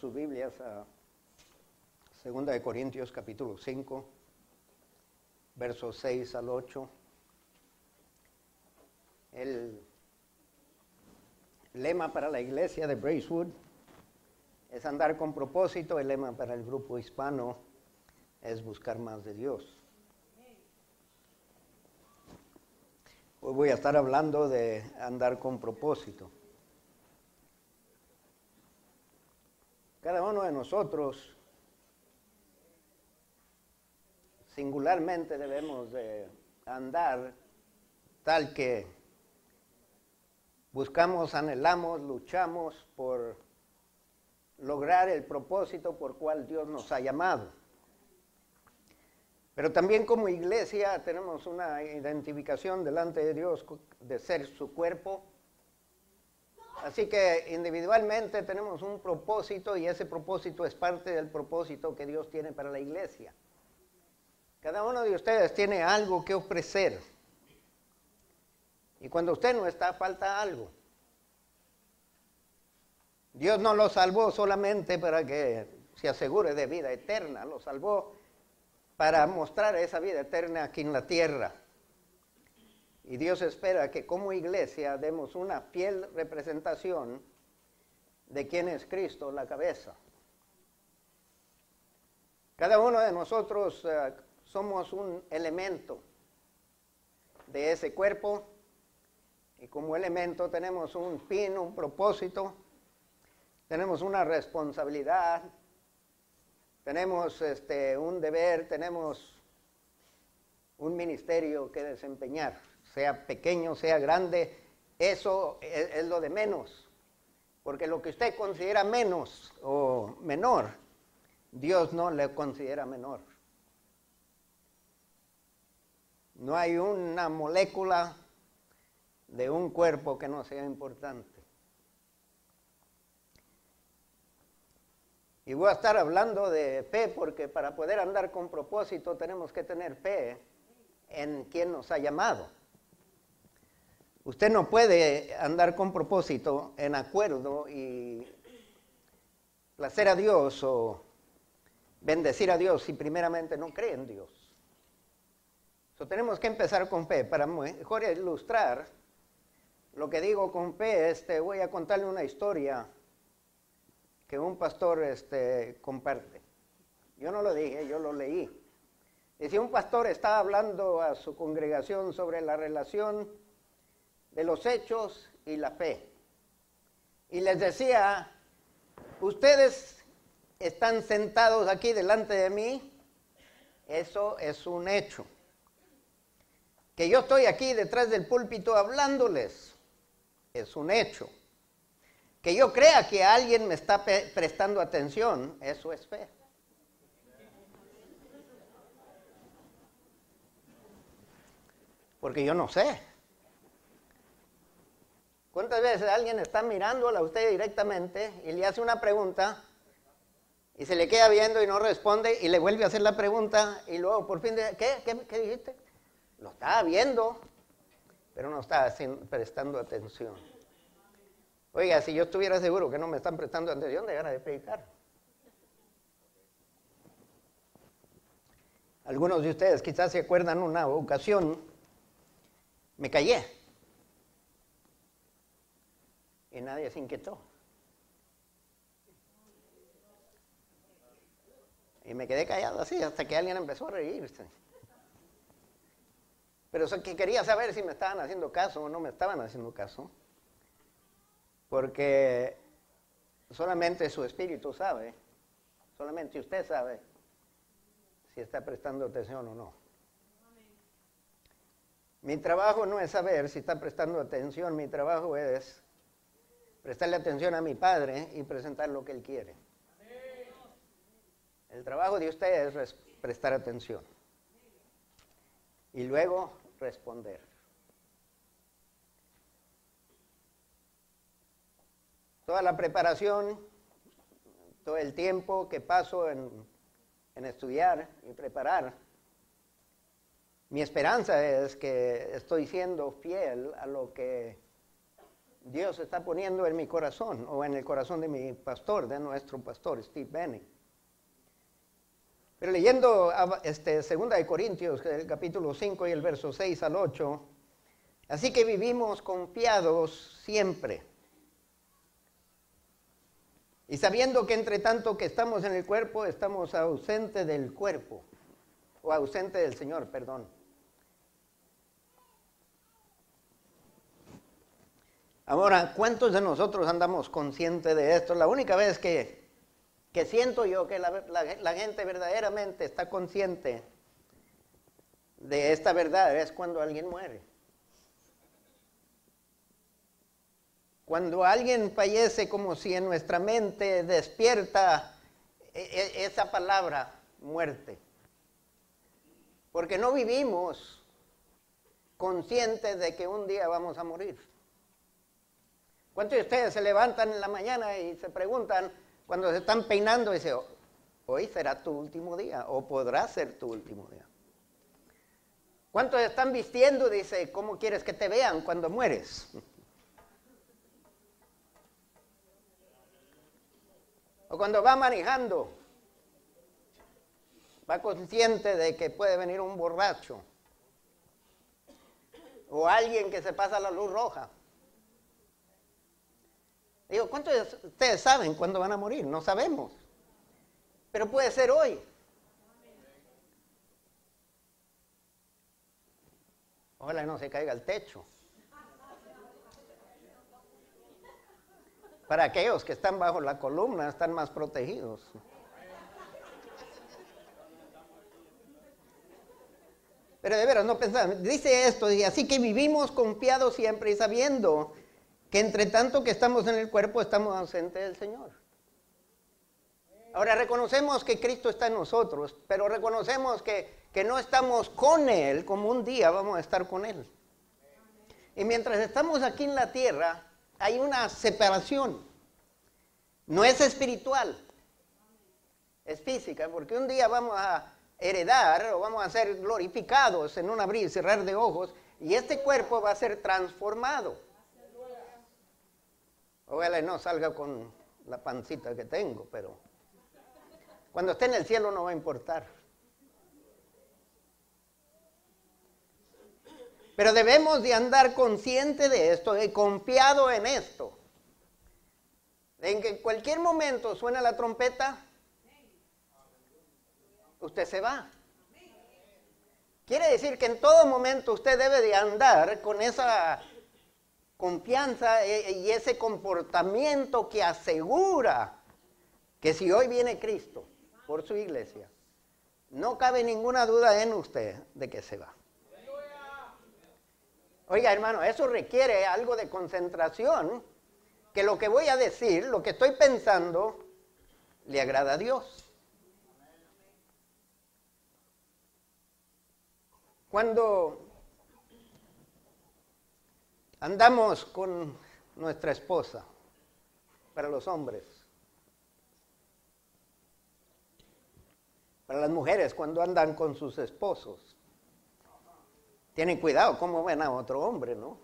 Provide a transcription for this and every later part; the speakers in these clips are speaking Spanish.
Sus Biblias a 2 de Corintios capítulo 5, versos 6 al 8. El lema para la iglesia de Bracewood es andar con propósito. El lema para el grupo hispano es buscar más de Dios. Hoy voy a estar hablando de andar con propósito. Cada uno de nosotros singularmente debemos de andar tal que buscamos, anhelamos, luchamos por lograr el propósito por cual Dios nos ha llamado. Pero también como iglesia tenemos una identificación delante de Dios de ser su cuerpo. Así que individualmente tenemos un propósito y ese propósito es parte del propósito que Dios tiene para la iglesia. Cada uno de ustedes tiene algo que ofrecer. Y cuando usted no está, falta algo. Dios no lo salvó solamente para que se asegure de vida eterna, lo salvó para mostrar esa vida eterna aquí en la tierra. Y Dios espera que como iglesia demos una fiel representación de quién es Cristo, la cabeza. Cada uno de nosotros somos un elemento de ese cuerpo y como elemento tenemos un fin, un propósito, tenemos una responsabilidad, tenemos un deber, tenemos un ministerio que desempeñar. Sea pequeño, sea grande, eso es lo de menos. Porque lo que usted considera menos o menor, Dios no le considera menor. No hay una molécula de un cuerpo que no sea importante. Y voy a estar hablando de fe porque para poder andar con propósito tenemos que tener fe en quien nos ha llamado. Usted no puede andar con propósito en acuerdo y placer a Dios o bendecir a Dios si primeramente no cree en Dios. Tenemos que empezar con fe. Para mejor ilustrar lo que digo con fe, voy a contarle una historia que un pastor comparte. Yo no lo dije, yo lo leí. Dice, un pastor estaba hablando a su congregación sobre la relación de los hechos y la fe. Y les decía, ustedes están sentados aquí delante de mí, eso es un hecho. Que yo estoy aquí detrás del púlpito hablándoles, es un hecho. Que yo crea que alguien me está prestando atención, eso es fe. Porque yo no sé. ¿Cuántas veces alguien está mirándola a usted directamente y le hace una pregunta y se le queda viendo y no responde y le vuelve a hacer la pregunta y luego por fin de ¿qué dijiste? Lo estaba viendo, pero no estaba prestando atención. Oiga, si yo estuviera seguro que no me están prestando atención, dejara de predicar. Algunos de ustedes quizás se acuerdan una ocasión, me callé. Y nadie se inquietó. Y me quedé callado así hasta que alguien empezó a reírse. Pero que quería saber si me estaban haciendo caso o no me estaban haciendo caso. Porque solamente su espíritu sabe, solamente usted sabe si está prestando atención o no. Mi trabajo no es saber si está prestando atención, mi trabajo es prestarle atención a mi Padre y presentar lo que Él quiere. El trabajo de usted es prestar atención. Y luego responder. Toda la preparación, todo el tiempo que paso en estudiar y preparar, mi esperanza es que estoy siendo fiel a lo que Dios está poniendo en mi corazón o en el corazón de mi pastor, de nuestro pastor Steve Benning. Pero leyendo 2 de Corintios, el capítulo 5 y el verso 6 al 8, así que vivimos confiados siempre. Y sabiendo que entre tanto que estamos en el cuerpo, estamos ausentes del cuerpo, o ausentes del Señor, perdón. Ahora, ¿cuántos de nosotros andamos conscientes de esto? La única vez que siento yo que la gente verdaderamente está consciente de esta verdad es cuando alguien muere. Cuando alguien fallece, como si en nuestra mente despierta esa palabra, muerte. Porque no vivimos conscientes de que un día vamos a morir. ¿Cuántos de ustedes se levantan en la mañana y se preguntan, cuando se están peinando, y dicen, hoy será tu último día, o podrá ser tu último día? ¿Cuántos están vistiendo? Dice, ¿cómo quieres que te vean cuando mueres? O cuando va manejando, va consciente de que puede venir un borracho, o alguien que se pasa la luz roja. Digo, ¿cuántos de ustedes saben cuándo van a morir? No sabemos. Pero puede ser hoy. Ojalá no se caiga el techo. Para aquellos que están bajo la columna, están más protegidos. Pero de veras, no pensaban. Dice esto, y así que vivimos confiados siempre y sabiendo que entre tanto que estamos en el cuerpo, estamos ausentes del Señor. Ahora reconocemos que Cristo está en nosotros, pero reconocemos que no estamos con Él, como un día vamos a estar con Él. Y mientras estamos aquí en la tierra, hay una separación. No es espiritual, es física, porque un día vamos a heredar o vamos a ser glorificados en un abrir y cerrar de ojos, y este cuerpo va a ser transformado. Ojalá no salga con la pancita que tengo, pero cuando esté en el cielo no va a importar. Pero debemos de andar consciente de esto, y confiado en esto. En que en cualquier momento suena la trompeta, usted se va. Quiere decir que en todo momento usted debe de andar con esa confianza y ese comportamiento que asegura que si hoy viene Cristo por su iglesia, no cabe ninguna duda en usted de que se va. Oiga, hermano, eso requiere algo de concentración, que lo que voy a decir, lo que estoy pensando, le agrada a Dios. Cuando andamos con nuestra esposa, para los hombres, para las mujeres cuando andan con sus esposos, tienen cuidado cómo ven a otro hombre, ¿no?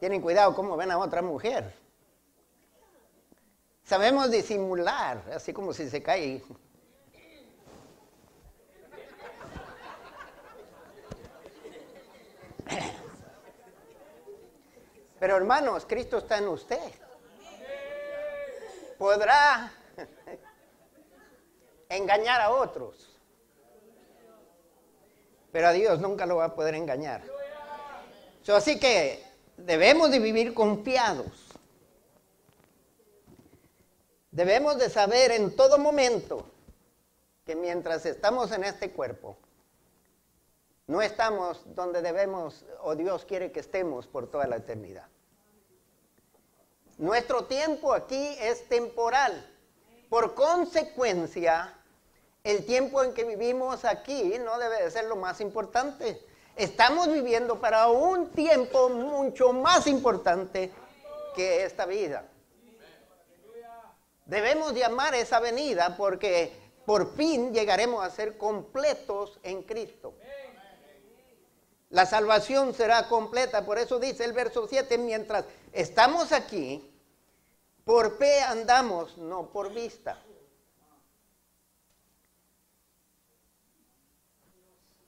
Tienen cuidado cómo ven a otra mujer. Sabemos disimular, así como si se cae. Pero hermanos, Cristo está en usted. Podrá engañar a otros, pero a Dios nunca lo va a poder engañar. Así que debemos de vivir confiados. Debemos de saber en todo momento que mientras estamos en este cuerpo, no estamos donde debemos o Dios quiere que estemos por toda la eternidad. Nuestro tiempo aquí es temporal. Por consecuencia, el tiempo en que vivimos aquí no debe de ser lo más importante. Estamos viviendo para un tiempo mucho más importante que esta vida. Debemos de amar esa venida porque por fin llegaremos a ser completos en Cristo. La salvación será completa. Por eso dice el verso 7, mientras estamos aquí, por fe andamos, no por vista.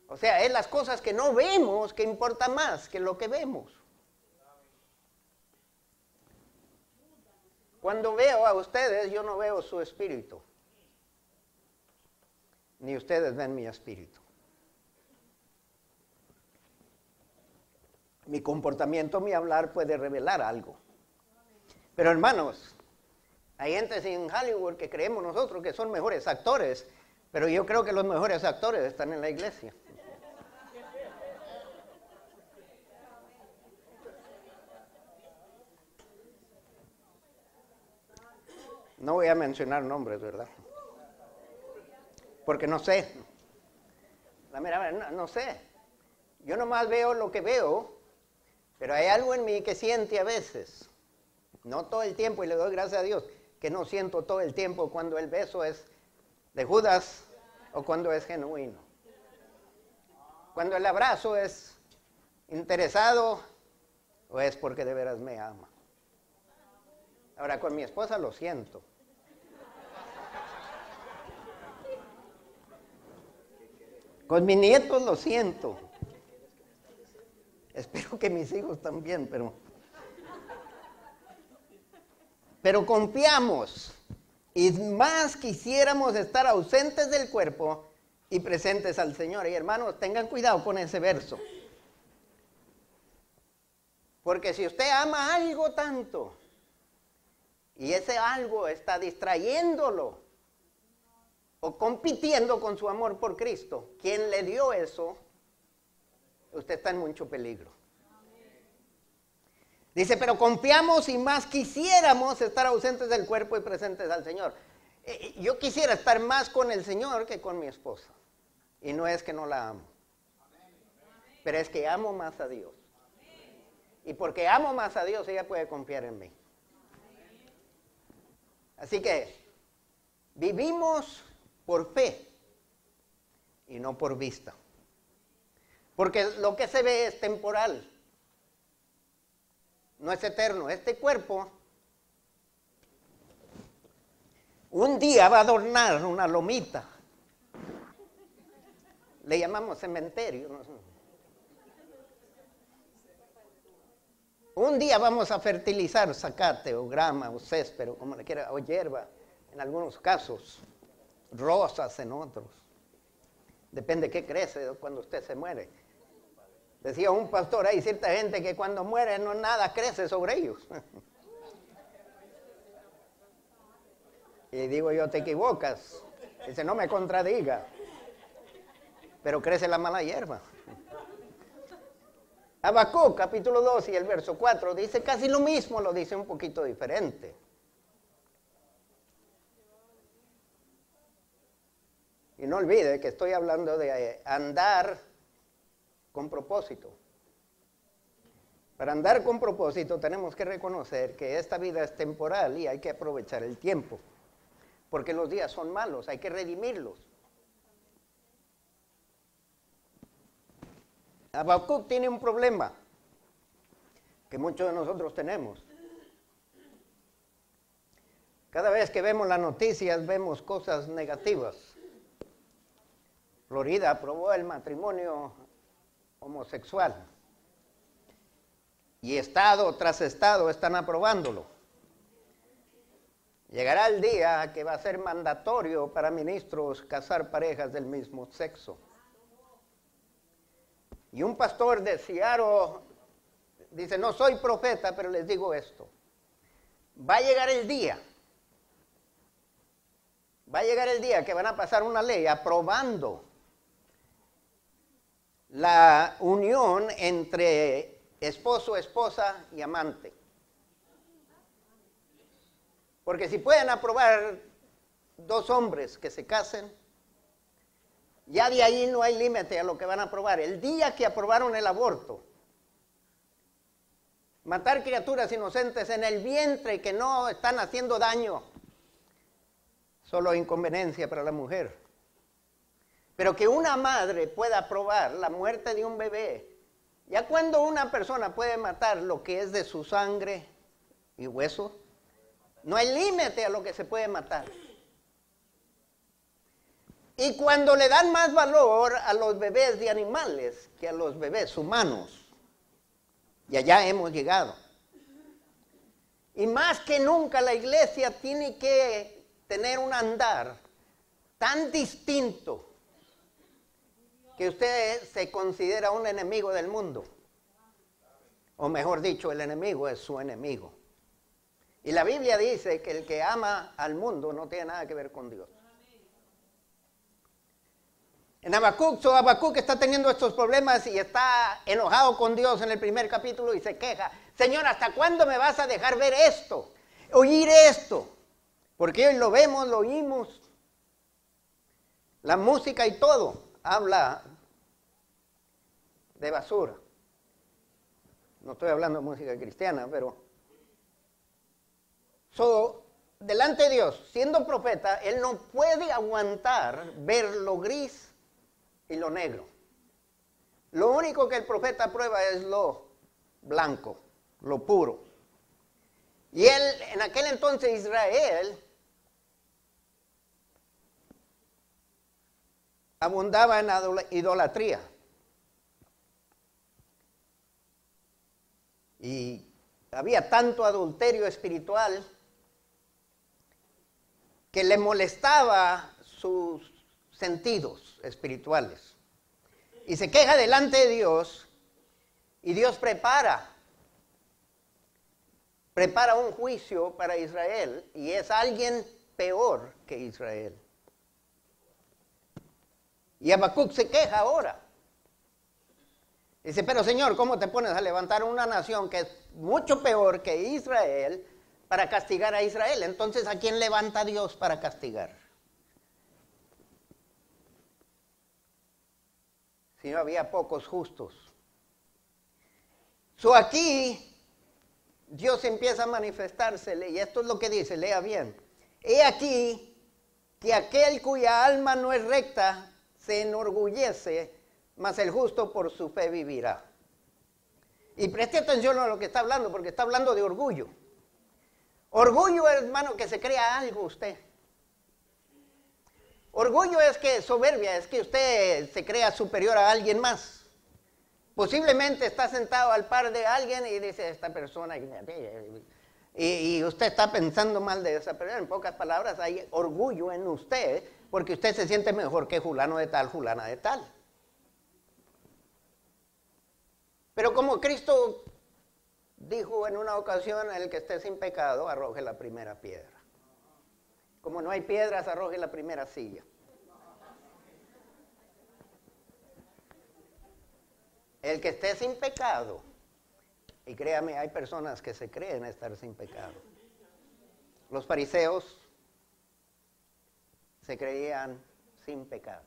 O sea, es las cosas que no vemos que importan más que lo que vemos. Cuando veo a ustedes, yo no veo su espíritu. Ni ustedes ven mi espíritu. Mi comportamiento, mi hablar puede revelar algo. Pero hermanos, hay gente en Hollywood que creemos nosotros que son mejores actores, pero yo creo que los mejores actores están en la iglesia. No voy a mencionar nombres, ¿verdad? Porque no sé. La mera verdad, no sé. Yo nomás veo lo que veo, pero hay algo en mí que siente a veces. No todo el tiempo, y le doy gracias a Dios, que no siento todo el tiempo cuando el beso es de Judas o cuando es genuino. Cuando el abrazo es interesado o es porque de veras me ama. Ahora, con mi esposa lo siento. Con mis nietos lo siento. Espero que mis hijos también, pero confiamos. Y más quisiéramos estar ausentes del cuerpo y presentes al Señor. Y hermanos, tengan cuidado con ese verso. Porque si usted ama algo tanto, y ese algo está distrayéndolo o compitiendo con su amor por Cristo, quien le dio eso, usted está en mucho peligro. Dice, pero confiamos y más quisiéramos estar ausentes del cuerpo y presentes al Señor. Yo quisiera estar más con el Señor que con mi esposa. Y no es que no la amo, pero es que amo más a Dios. Y porque amo más a Dios, ella puede confiar en mí. Así que vivimos por fe y no por vista. Porque lo que se ve es temporal, no es eterno. Este cuerpo un día va a adornar una lomita. Le llamamos cementerio, ¿no? Un día vamos a fertilizar zacate o grama o césped, o como le quiera, o hierba, en algunos casos, rosas en otros. Depende qué crece cuando usted se muere. Decía un pastor, hay cierta gente que cuando muere no nada crece sobre ellos. Y digo yo, te equivocas. Dice, no me contradiga. Pero crece la mala hierba. Habacuc, capítulo 2 y el verso 4, dice casi lo mismo, lo dice un poquito diferente. Y no olvide que estoy hablando de andar con propósito. Para andar con propósito tenemos que reconocer que esta vida es temporal y hay que aprovechar el tiempo. Porque los días son malos, hay que redimirlos. Habacuc tiene un problema que muchos de nosotros tenemos. Cada vez que vemos las noticias vemos cosas negativas. Florida aprobó el matrimonio homosexual y estado tras estado están aprobándolo. Llegará el día que va a ser mandatorio para ministros casar parejas del mismo sexo. Y un pastor de Seattle dice, no soy profeta, pero les digo esto. Va a llegar el día que van a pasar una ley aprobando la unión entre esposo, esposa y amante. Porque si pueden aprobar dos hombres que se casen, ya de ahí no hay límite a lo que van a aprobar. El día que aprobaron el aborto, matar criaturas inocentes en el vientre que no están haciendo daño, solo inconveniencia para la mujer. Pero que una madre pueda aprobar la muerte de un bebé Ya cuando una persona puede matar lo que es de su sangre y hueso, no hay límite a lo que se puede matar. Y cuando le dan más valor a los bebés de animales que a los bebés humanos, y allá hemos llegado. Y más que nunca la iglesia tiene que tener un andar tan distinto que usted se considera un enemigo del mundo. O mejor dicho, el enemigo es su enemigo. Y la Biblia dice que el que ama al mundo no tiene nada que ver con Dios. En Habacuc está teniendo estos problemas y está enojado con Dios en el primer capítulo y se queja. Señor, ¿hasta cuándo me vas a dejar ver esto? Oír esto. Porque hoy lo vemos, lo oímos. La música y todo habla de basura. No estoy hablando de música cristiana, pero... delante de Dios, siendo profeta, él no puede aguantar ver lo gris y lo negro. Lo único que el profeta prueba es lo blanco, lo puro. Y él, en aquel entonces Israel, abundaba en idolatría. Y había tanto adulterio espiritual que le molestaba sus sentidos espirituales. Y se queja delante de Dios y Dios prepara un juicio para Israel y es alguien peor que Israel. Y Habacuc se queja ahora. Dice, pero Señor, ¿cómo te pones a levantar una nación que es mucho peor que Israel para castigar a Israel? Entonces, ¿a quién levanta Dios para castigar? Si no había pocos justos. Aquí Dios empieza a manifestársele, y esto es lo que dice, lea bien. He aquí que aquel cuya alma no es recta se enorgullece, mas el justo por su fe vivirá. Y preste atención a lo que está hablando, porque está hablando de orgullo. Orgullo, hermano, que se crea algo usted. Orgullo es que soberbia, es que usted se crea superior a alguien más. Posiblemente está sentado al par de alguien y dice, esta persona... Y usted está pensando mal de esa persona. En pocas palabras, hay orgullo en usted, porque usted se siente mejor que fulano de tal, fulana de tal. Pero como Cristo dijo en una ocasión, el que esté sin pecado, arroje la primera piedra. Como no hay piedras, arroje la primera silla. El que esté sin pecado, y créame, hay personas que se creen estar sin pecado. Los fariseos se creían sin pecado.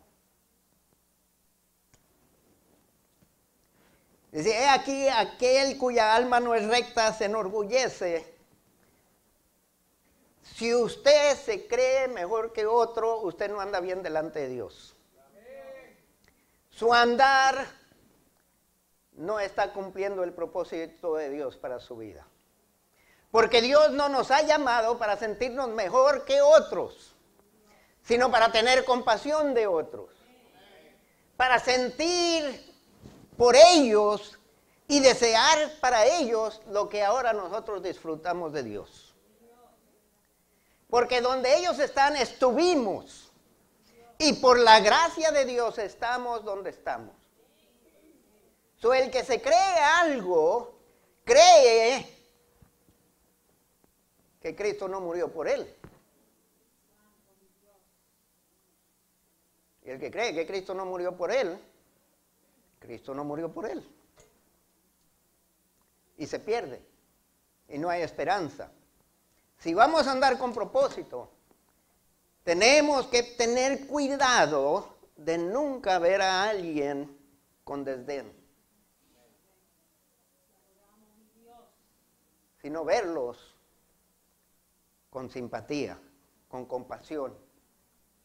Dice, he aquí aquel cuya alma no es recta se enorgullece. Si usted se cree mejor que otro, usted no anda bien delante de Dios. Su andar no está cumpliendo el propósito de Dios para su vida. Porque Dios no nos ha llamado para sentirnos mejor que otros, sino para tener compasión de otros. Para sentir por ellos y desear para ellos lo que ahora nosotros disfrutamos de Dios. Porque donde ellos están, estuvimos. Y por la gracia de Dios estamos donde estamos. El que se cree algo, cree que Cristo no murió por él. Y el que cree que Cristo no murió por él, Cristo no murió por él. Y se pierde. Y no hay esperanza. Si vamos a andar con propósito, tenemos que tener cuidado de nunca ver a alguien con desdén, sino verlos con simpatía, con compasión,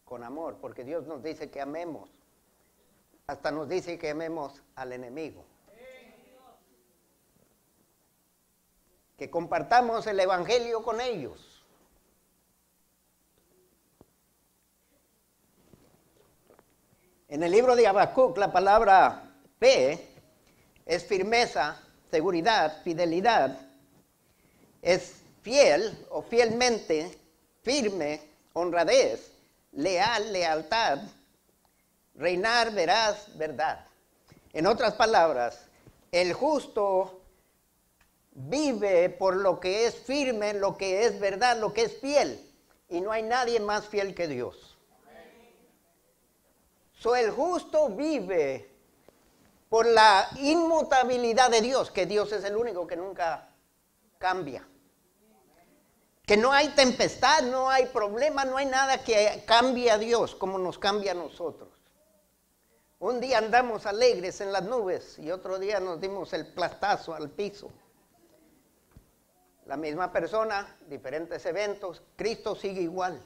con amor, porque Dios nos dice que amemos, hasta nos dice que amemos al enemigo. que compartamos el evangelio con ellos. En el libro de Habacuc, la palabra fe es firmeza, seguridad, fidelidad. Es fiel o fielmente, firme, honradez, leal, lealtad, reinar, veraz, verdad. En otras palabras, el justo vive por lo que es firme, lo que es verdad, lo que es fiel. Y no hay nadie más fiel que Dios. El justo vive por la inmutabilidad de Dios, que Dios es el único que nunca cambia. Que no hay tempestad, no hay problema, no hay nada que cambie a Dios como nos cambia a nosotros. Un día andamos alegres en las nubes y otro día nos dimos el plastazo al piso. La misma persona, diferentes eventos, Cristo sigue igual.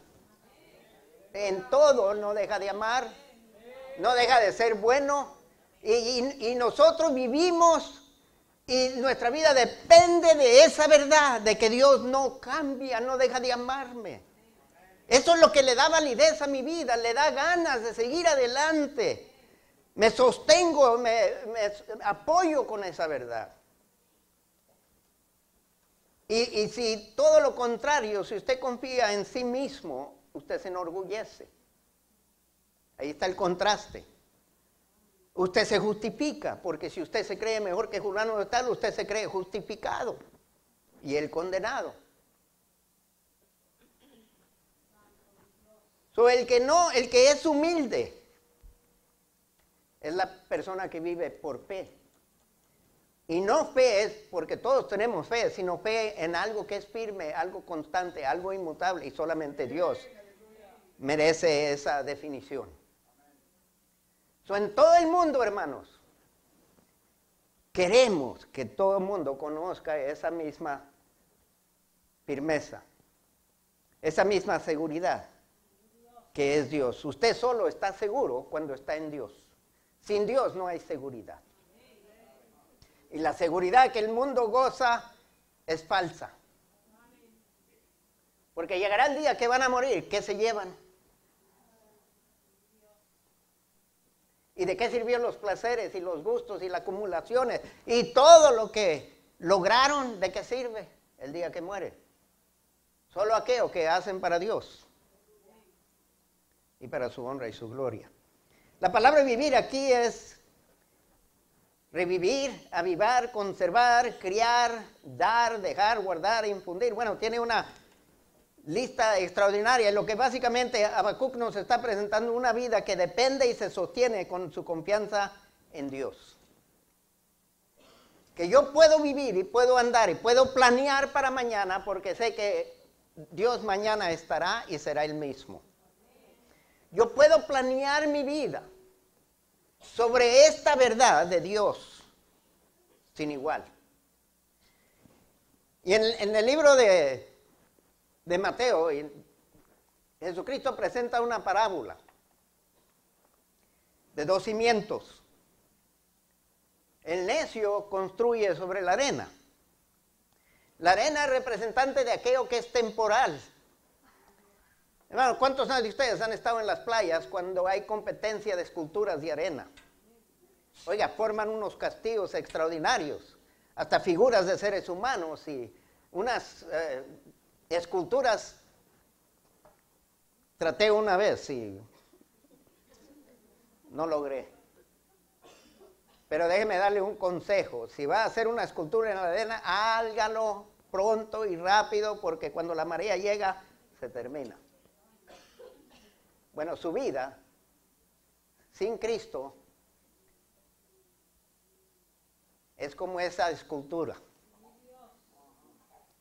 En todo no deja de amar, no deja de ser bueno y nosotros vivimos y nuestra vida depende de esa verdad, de que Dios no cambia, no deja de amarme. Eso es lo que le da validez a mi vida, le da ganas de seguir adelante. Me sostengo, me apoyo con esa verdad. Y si todo lo contrario, si usted confía en sí mismo, usted se enorgullece. Ahí está el contraste. Usted se justifica, porque si usted se cree mejor que fulano de tal, usted se cree justificado y él condenado. El que es humilde, es la persona que vive por fe. Y no fe es porque todos tenemos fe, sino fe en algo que es firme, algo constante, algo inmutable, y solamente Dios merece esa definición. En todo el mundo, hermanos, queremos que todo el mundo conozca esa misma firmeza, esa misma seguridad que es Dios. Usted solo está seguro cuando está en Dios. Sin Dios no hay seguridad. Y la seguridad que el mundo goza es falsa. Porque llegará el día que van a morir. ¿Qué se llevan? ¿Y de qué sirvieron los placeres y los gustos y las acumulaciones? Y todo lo que lograron, ¿de qué sirve el día que muere? Solo aquello que hacen para Dios y para su honra y su gloria. La palabra vivir aquí es revivir, avivar, conservar, criar, dar, dejar, guardar, infundir. Bueno, tiene una lista extraordinaria. Lo que básicamente Habacuc nos está presentando una vida que depende y se sostiene con su confianza en Dios. Que yo puedo vivir y puedo andar y puedo planear para mañana porque sé que Dios mañana estará y será el mismo. Yo puedo planear mi vida sobre esta verdad de Dios sin igual. Y en el libro de Mateo, Jesucristo presenta una parábola de dos cimientos. El necio construye sobre la arena. La arena es representante de aquello que es temporal. Hermano, ¿cuántos de ustedes han estado en las playas cuando hay competencia de esculturas de arena? Oiga, forman unos castillos extraordinarios, hasta figuras de seres humanos y unas esculturas. Traté una vez y no logré. Pero déjeme darle un consejo. Si va a hacer una escultura en la arena, hágalo pronto y rápido, porque cuando la marea llega, se termina. Bueno, su vida sin Cristo es como esa escultura.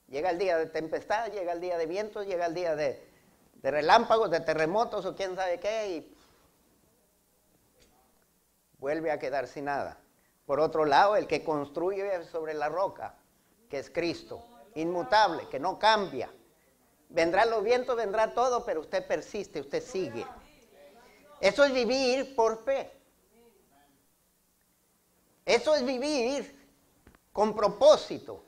Llega el día de tempestad, llega el día de vientos, llega el día de relámpagos, de terremotos o quién sabe qué, y vuelve a quedar sin nada. Por otro lado, el que construye sobre la roca, que es Cristo, inmutable, que no cambia. Vendrán los vientos, vendrá todo, pero usted persiste, usted sigue. Eso es vivir por fe. Eso es vivir con propósito.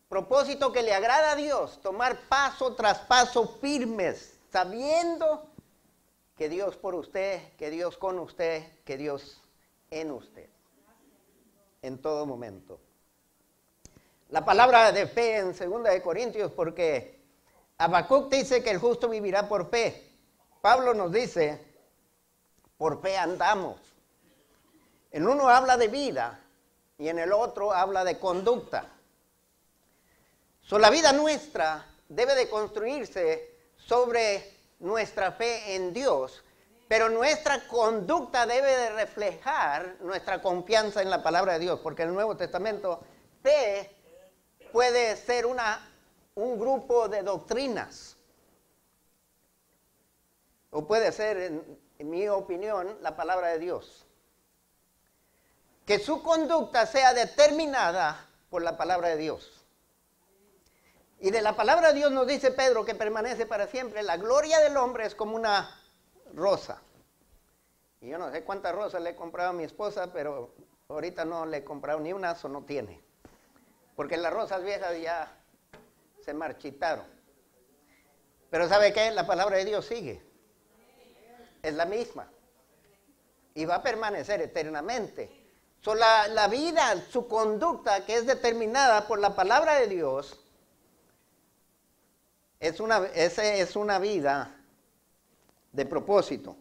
Propósito que le agrada a Dios, tomar paso tras paso firmes, sabiendo que Dios por usted, que Dios con usted, que Dios en usted, en todo momento. La palabra de fe en 2 de Corintios, porque Habacuc dice que el justo vivirá por fe. Pablo nos dice, por fe andamos. En uno habla de vida y en el otro habla de conducta. La vida nuestra debe de construirse sobre nuestra fe en Dios, pero nuestra conducta debe de reflejar nuestra confianza en la palabra de Dios, porque en el Nuevo Testamento fe puede ser un grupo de doctrinas, o puede ser, en mi opinión, la palabra de Dios. Que su conducta sea determinada por la palabra de Dios. Y de la palabra de Dios nos dice Pedro que permanece para siempre. La gloria del hombre es como una rosa. Y yo no sé cuántas rosas le he comprado a mi esposa, pero ahorita no le he comprado ni una, o no tiene. Porque las rosas viejas ya se marchitaron. Pero ¿sabe qué? La palabra de Dios sigue. Es la misma. Y va a permanecer eternamente. La vida, su conducta, que es determinada por la palabra de Dios, esa es una vida de propósito.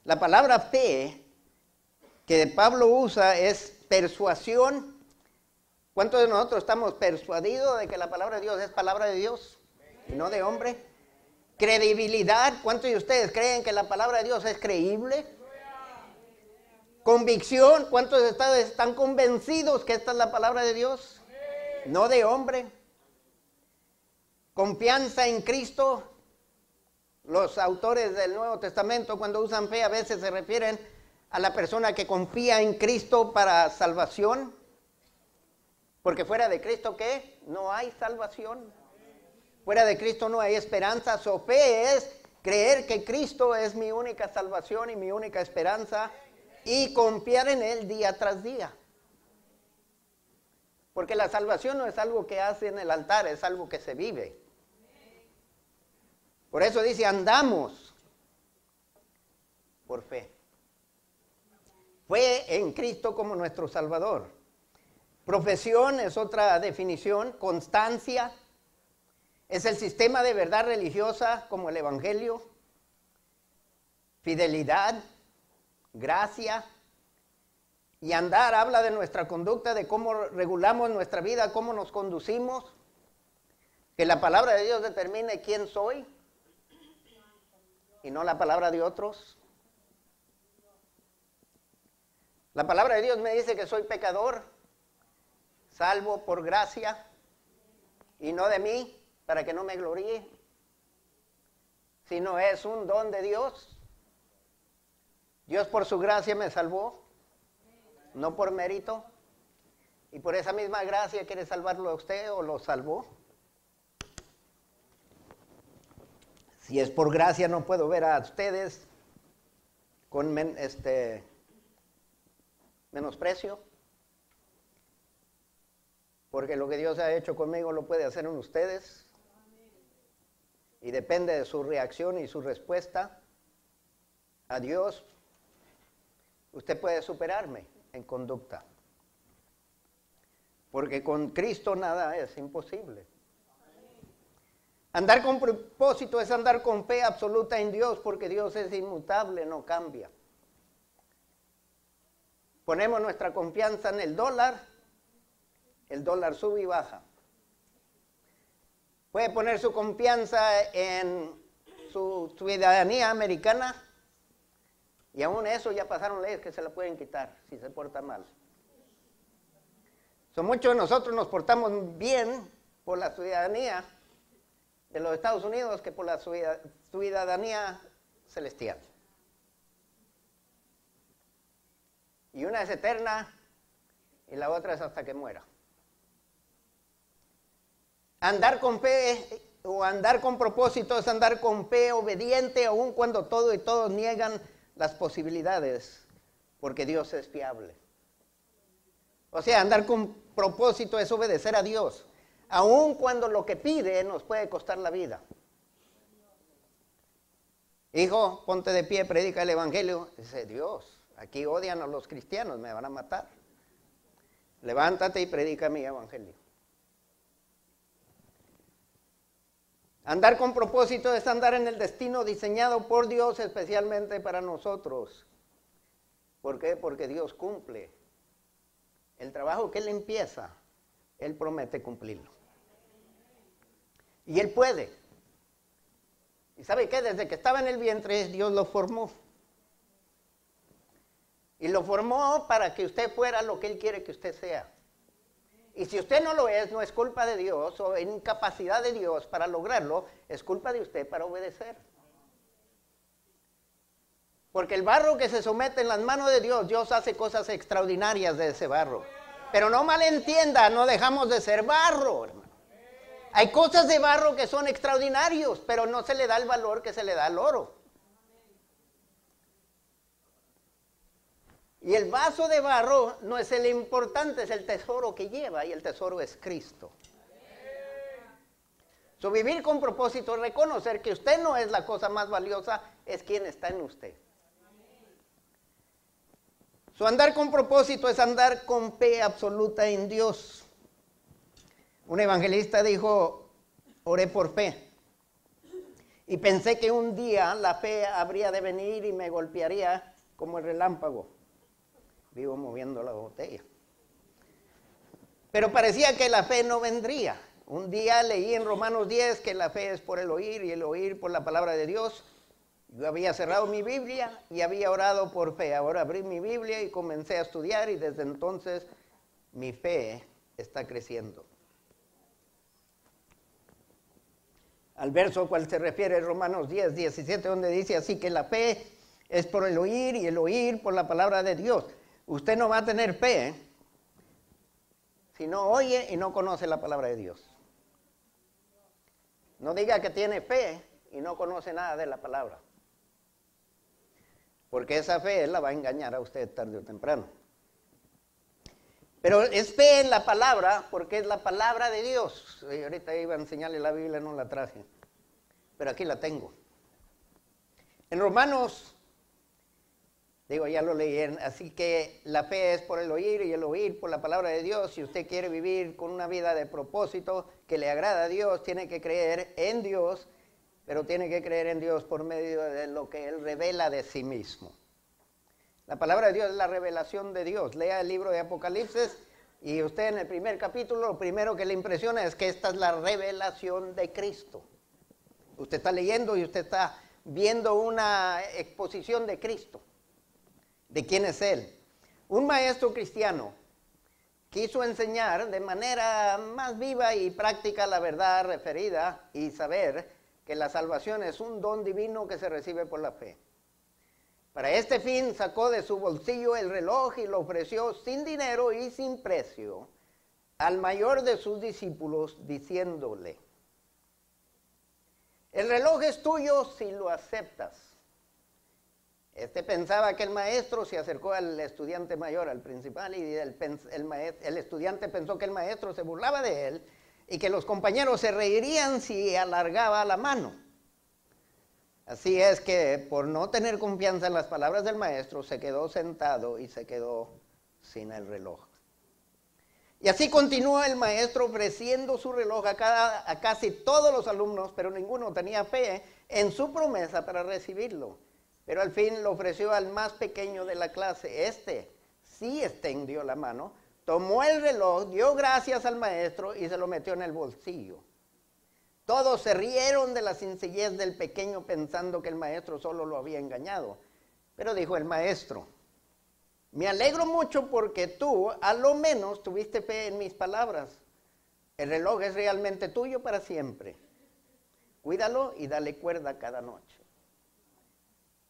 La palabra fe que Pablo usa es persuasión. ¿Cuántos de nosotros estamos persuadidos de que la palabra de Dios es palabra de Dios y no de hombre? Credibilidad. ¿Cuántos de ustedes creen que la palabra de Dios es creíble? Convicción. ¿Cuántos de ustedes están convencidos que esta es la palabra de Dios? No de hombre. Confianza en Cristo. Los autores del Nuevo Testamento, cuando usan fe, a veces se refieren a la persona que confía en Cristo para salvación. Porque fuera de Cristo, ¿qué? No hay salvación. Fuera de Cristo no hay esperanza. Su fe es creer que Cristo es mi única salvación y mi única esperanza y confiar en Él día tras día. Porque la salvación no es algo que hace en el altar, es algo que se vive. Por eso dice, andamos por fe. Fe en Cristo como nuestro Salvador. Profesión es otra definición. Constancia es el sistema de verdad religiosa como el Evangelio. Fidelidad, gracia. Y andar habla de nuestra conducta, de cómo regulamos nuestra vida, cómo nos conducimos. Que la palabra de Dios determine quién soy y no la palabra de otros. La palabra de Dios me dice que soy pecador, salvo por gracia y no de mí, para que no me gloríe, sino es un don de Dios. Dios por su gracia me salvó, no por mérito, y por esa misma gracia quiere salvarlo a usted o lo salvó. Si es por gracia, no puedo ver a ustedes con menosprecio, porque lo que Dios ha hecho conmigo lo puede hacer en ustedes, y depende de su reacción y su respuesta a Dios. Usted puede superarme en conducta, porque con Cristo nada es imposible. Andar con propósito es andar con fe absoluta en Dios, porque Dios es inmutable, no cambia. Ponemos nuestra confianza en el dólar sube y baja. Puede poner su confianza en su ciudadanía americana, y aún eso ya pasaron leyes que se la pueden quitar si se porta mal. Muchos de nosotros nos portamos bien por la ciudadanía de los Estados Unidos que por la ciudadanía celestial. Y una es eterna y la otra es hasta que muera. Andar con fe o andar con propósito es andar con fe obediente, aun cuando todo y todos niegan las posibilidades, porque Dios es fiable. O sea, andar con propósito es obedecer a Dios. aun cuando lo que pide nos puede costar la vida. Hijo, ponte de pie, predica el evangelio. Dice, Dios, aquí odian a los cristianos, me van a matar. Levántate y predica mi evangelio. Andar con propósito es andar en el destino diseñado por Dios especialmente para nosotros. ¿Por qué? Porque Dios cumple. El trabajo que Él empieza, Él promete cumplirlo. Y Él puede. ¿Y sabe qué? Desde que estaba en el vientre, Dios lo formó. Y lo formó para que usted fuera lo que Él quiere que usted sea. Y si usted no lo es, no es culpa de Dios o incapacidad de Dios para lograrlo, es culpa de usted para obedecer. Porque el barro que se somete en las manos de Dios, Dios hace cosas extraordinarias de ese barro. Pero no malentienda, no dejamos de ser barro, hermano. Hay cosas de barro que son extraordinarios, pero no se le da el valor que se le da al oro. Y el vaso de barro no es el importante, es el tesoro que lleva, y el tesoro es Cristo. So, vivir con propósito es reconocer que usted no es la cosa más valiosa, es quien está en usted. So, andar con propósito es andar con fe absoluta en Dios. Un evangelista dijo, oré por fe. Y pensé que un día la fe habría de venir y me golpearía como el relámpago. Vivo moviendo la botella. Pero parecía que la fe no vendría. Un día leí en Romanos 10 que la fe es por el oír y el oír por la palabra de Dios. Yo había cerrado mi Biblia y había orado por fe. Ahora abrí mi Biblia y comencé a estudiar y desde entonces mi fe está creciendo. Al verso al cual se refiere Romanos 10, 17, donde dice así que la fe es por el oír y el oír por la palabra de Dios. Usted no va a tener fe si no oye y no conoce la palabra de Dios. No diga que tiene fe y no conoce nada de la palabra. Porque esa fe la va a engañar a usted tarde o temprano. Pero es fe en la palabra porque es la palabra de Dios. Y ahorita iba a enseñarle la Biblia, no la traje. Pero aquí la tengo. En Romanos, digo, ya lo leí, así que la fe es por el oír y el oír por la palabra de Dios. Si usted quiere vivir con una vida de propósito que le agrada a Dios, tiene que creer en Dios, pero tiene que creer en Dios por medio de lo que Él revela de sí mismo. La palabra de Dios es la revelación de Dios. Lea el libro de Apocalipsis y usted en el primer capítulo lo primero que le impresiona es que esta es la revelación de Cristo. Usted está leyendo y usted está viendo una exposición de Cristo, de quién es Él. Un maestro cristiano quiso enseñar de manera más viva y práctica la verdad referida y saber que la salvación es un don divino que se recibe por la fe. Para este fin sacó de su bolsillo el reloj y lo ofreció sin dinero y sin precio al mayor de sus discípulos, diciéndole: el reloj es tuyo si lo aceptas. Este pensaba que el maestro se acercó al estudiante mayor, al principal, y el estudiante pensó que el maestro se burlaba de él y que los compañeros se reirían si alargaba la mano. Así es que por no tener confianza en las palabras del maestro, se quedó sentado y se quedó sin el reloj. Y así continuó el maestro ofreciendo su reloj a casi todos los alumnos, pero ninguno tenía fe en su promesa para recibirlo. Pero al fin lo ofreció al más pequeño de la clase. Este sí extendió la mano, tomó el reloj, dio gracias al maestro y se lo metió en el bolsillo. Todos se rieron de la sencillez del pequeño pensando que el maestro solo lo había engañado. Pero dijo el maestro: me alegro mucho porque tú a lo menos tuviste fe en mis palabras. El reloj es realmente tuyo para siempre. Cuídalo y dale cuerda cada noche.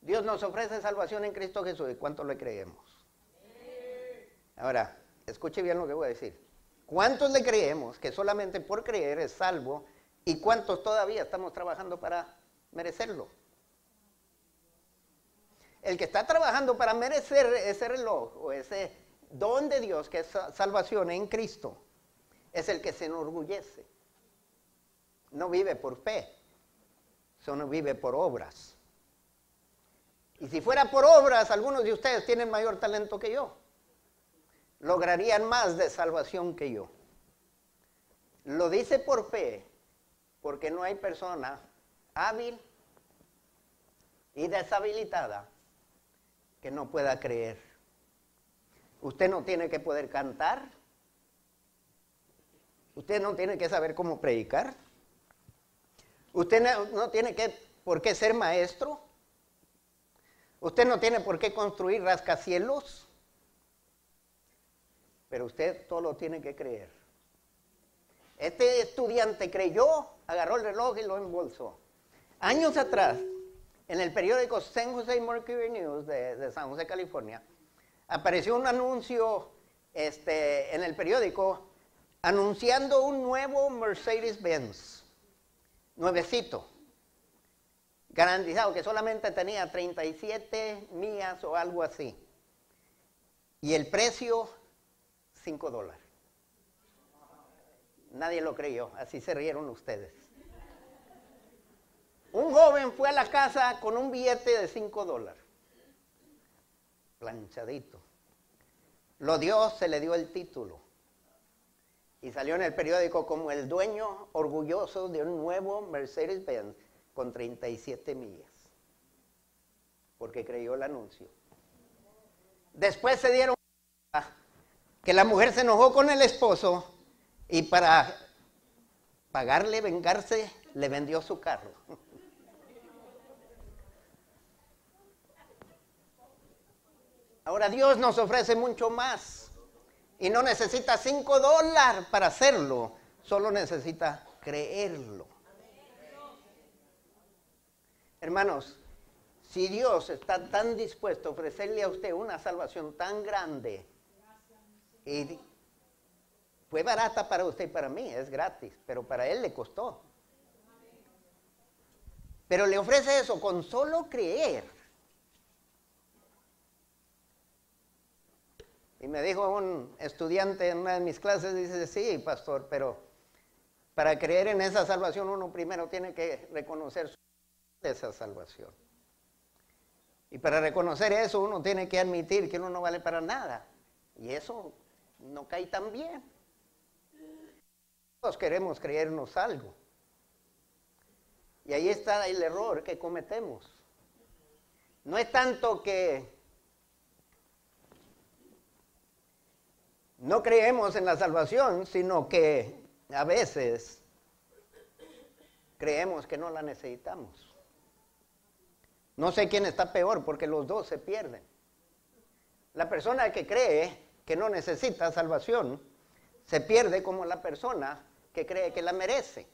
Dios nos ofrece salvación en Cristo Jesús. ¿Y cuánto le creemos? Ahora, escuche bien lo que voy a decir. ¿Cuántos le creemos que solamente por creer es salvo? ¿Y cuántos todavía estamos trabajando para merecerlo? El que está trabajando para merecer ese reloj o ese don de Dios que es salvación en Cristo, es el que se enorgullece. No vive por fe, solo vive por obras. Y si fuera por obras, algunos de ustedes tienen mayor talento que yo. Lograrían más de salvación que yo. Lo dice por fe, porque no hay persona hábil y deshabilitada que no pueda creer. Usted no tiene que poder cantar. Usted no tiene que saber cómo predicar. Usted no tiene por qué ser maestro. Usted no tiene por qué construir rascacielos. Pero usted todo lo tiene que creer. Este estudiante creyó, agarró el reloj y lo embolsó. Años atrás, en el periódico San Jose Mercury News de San José, California, apareció un anuncio en el periódico anunciando un nuevo Mercedes-Benz, nuevecito, garantizado, que solamente tenía 37 millas o algo así. Y el precio, $5. Nadie lo creyó, así se rieron ustedes. Un joven fue a la casa con un billete de $5, planchadito. Lo dio, se le dio el título. Y salió en el periódico como el dueño orgulloso de un nuevo Mercedes-Benz con 37 millas. Porque creyó el anuncio. Después se dieron cuenta que la mujer se enojó con el esposo y para pagarle, vengarse, le vendió su carro. Ahora Dios nos ofrece mucho más y no necesita $5 para hacerlo, solo necesita creerlo. Hermanos, si Dios está tan dispuesto a ofrecerle a usted una salvación tan grande, y fue barata para usted y para mí, es gratis, pero para Él le costó. Pero le ofrece eso con solo creer. Y me dijo un estudiante en una de mis clases, dice, sí, pastor, pero para creer en esa salvación uno primero tiene que reconocer esa salvación. Y para reconocer eso uno tiene que admitir que uno no vale para nada. Y eso no cae tan bien. Todos queremos creernos algo. Y ahí está el error que cometemos. No es tanto que no creemos en la salvación, sino que a veces creemos que no la necesitamos. No sé quién está peor, porque los dos se pierden. La persona que cree que no necesita salvación se pierde como la persona que cree que la merece.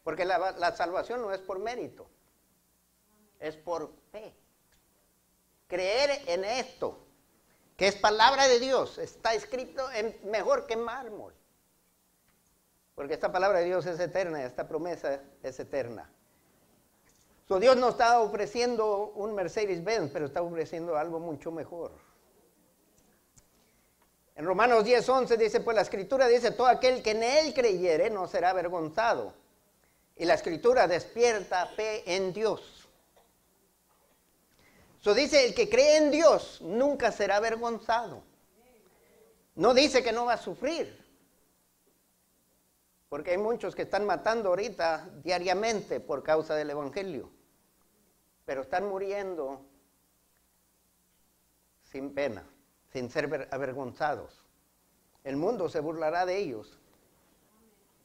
Porque la salvación no es por mérito, es por fe. Creer en esto, que es palabra de Dios, está escrito mejor que mármol. Porque esta palabra de Dios es eterna, esta promesa es eterna. So, Dios no está ofreciendo un Mercedes-Benz, pero está ofreciendo algo mucho mejor. En Romanos 10:11 dice, pues la Escritura dice, todo aquel que en Él creyere no será avergonzado. Y la Escritura despierta fe en Dios. So dice, el que cree en Dios nunca será avergonzado. No dice que no va a sufrir. Porque hay muchos que están matando ahorita diariamente por causa del Evangelio. Pero están muriendo sin pena, sin ser avergonzados. El mundo se burlará de ellos.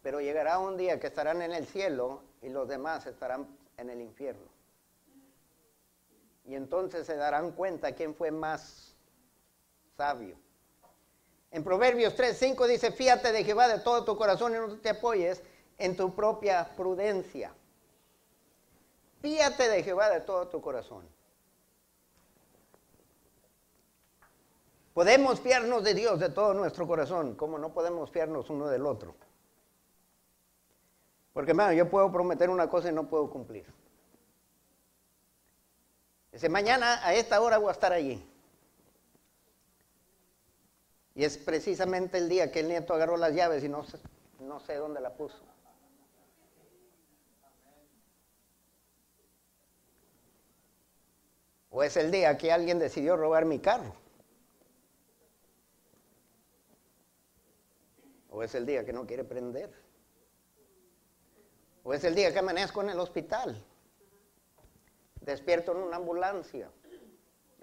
Pero llegará un día que estarán en el cielo y los demás estarán en el infierno. Y entonces se darán cuenta quién fue más sabio. En Proverbios 3:5 dice, fíate de Jehová de todo tu corazón y no te apoyes en tu propia prudencia. Fíate de Jehová de todo tu corazón. Podemos fiarnos de Dios de todo nuestro corazón, como no podemos fiarnos uno del otro. Porque, hermano, yo puedo prometer una cosa y no puedo cumplir. Dice, mañana a esta hora voy a estar allí. Y es precisamente el día que el nieto agarró las llaves y no sé dónde la puso. O es el día que alguien decidió robar mi carro. O es el día que no quiere prender. O es el día que amanezco en el hospital. Despierto en una ambulancia.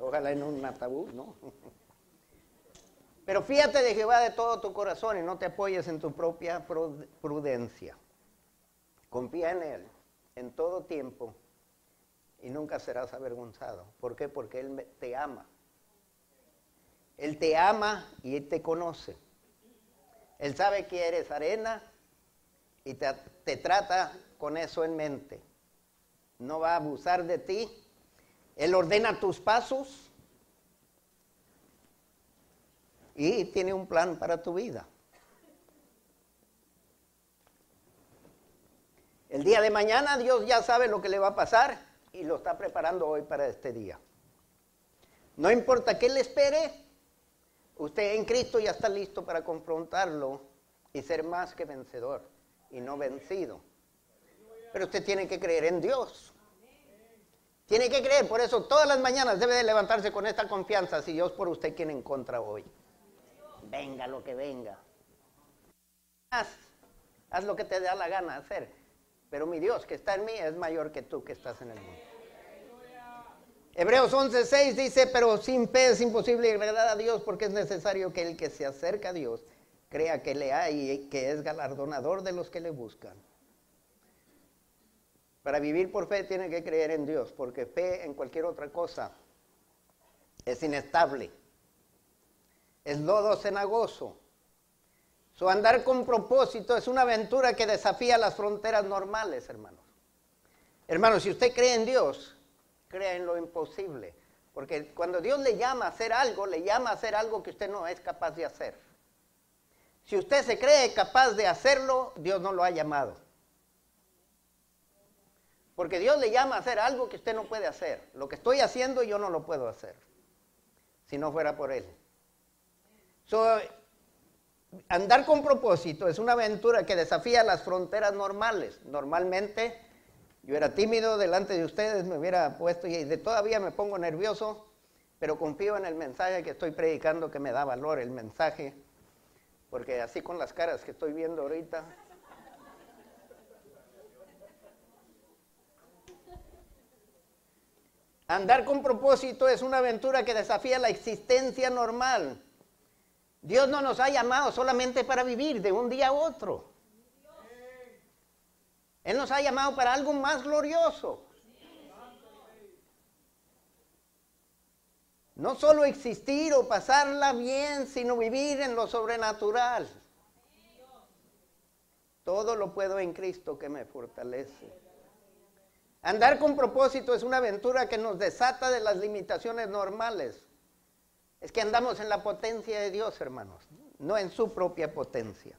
Ojalá en un ataúd, ¿no? Pero fíjate de Jehová de todo tu corazón y no te apoyes en tu propia prudencia. Confía en Él en todo tiempo y nunca serás avergonzado. ¿Por qué? Porque Él te ama. Él te ama y Él te conoce. Él sabe que eres arena y te trata con eso en mente. No va a abusar de ti. Él ordena tus pasos y tiene un plan para tu vida. El día de mañana Dios ya sabe lo que le va a pasar y lo está preparando hoy para este día. No importa qué le espere, usted en Cristo ya está listo para confrontarlo y ser más que vencedor y no vencido. Pero usted tiene que creer en Dios. Tiene que creer, por eso todas las mañanas debe de levantarse con esta confianza. Si Dios por usted, ¿quién en contra hoy? Venga lo que venga. Haz lo que te da la gana hacer. Pero mi Dios que está en mí es mayor que tú que estás en el mundo. Hebreos 11:6 dice, pero sin fe es imposible agradar a Dios porque es necesario que el que se acerca a Dios crea que le hay y que es galardonador de los que le buscan. Para vivir por fe tiene que creer en Dios, porque fe en cualquier otra cosa es inestable. Es lodo cenagoso. Su andar con propósito es una aventura que desafía las fronteras normales, hermanos. Hermanos, si usted cree en Dios, crea en lo imposible. Porque cuando Dios le llama a hacer algo, le llama a hacer algo que usted no es capaz de hacer. Si usted se cree capaz de hacerlo, Dios no lo ha llamado. Porque Dios le llama a hacer algo que usted no puede hacer. Lo que estoy haciendo yo no lo puedo hacer, si no fuera por Él. Andar con propósito es una aventura que desafía las fronteras normales. Normalmente yo era tímido delante de ustedes, me hubiera puesto y todavía me pongo nervioso, pero confío en el mensaje que estoy predicando que me da valor el mensaje, porque así con las caras que estoy viendo ahorita. Andar con propósito es una aventura que desafía la existencia normal. Dios no nos ha llamado solamente para vivir de un día a otro. Él nos ha llamado para algo más glorioso. No solo existir o pasarla bien, sino vivir en lo sobrenatural. Todo lo puedo en Cristo que me fortalece. Andar con propósito es una aventura que nos desata de las limitaciones normales. Es que andamos en la potencia de Dios, hermanos, no en su propia potencia.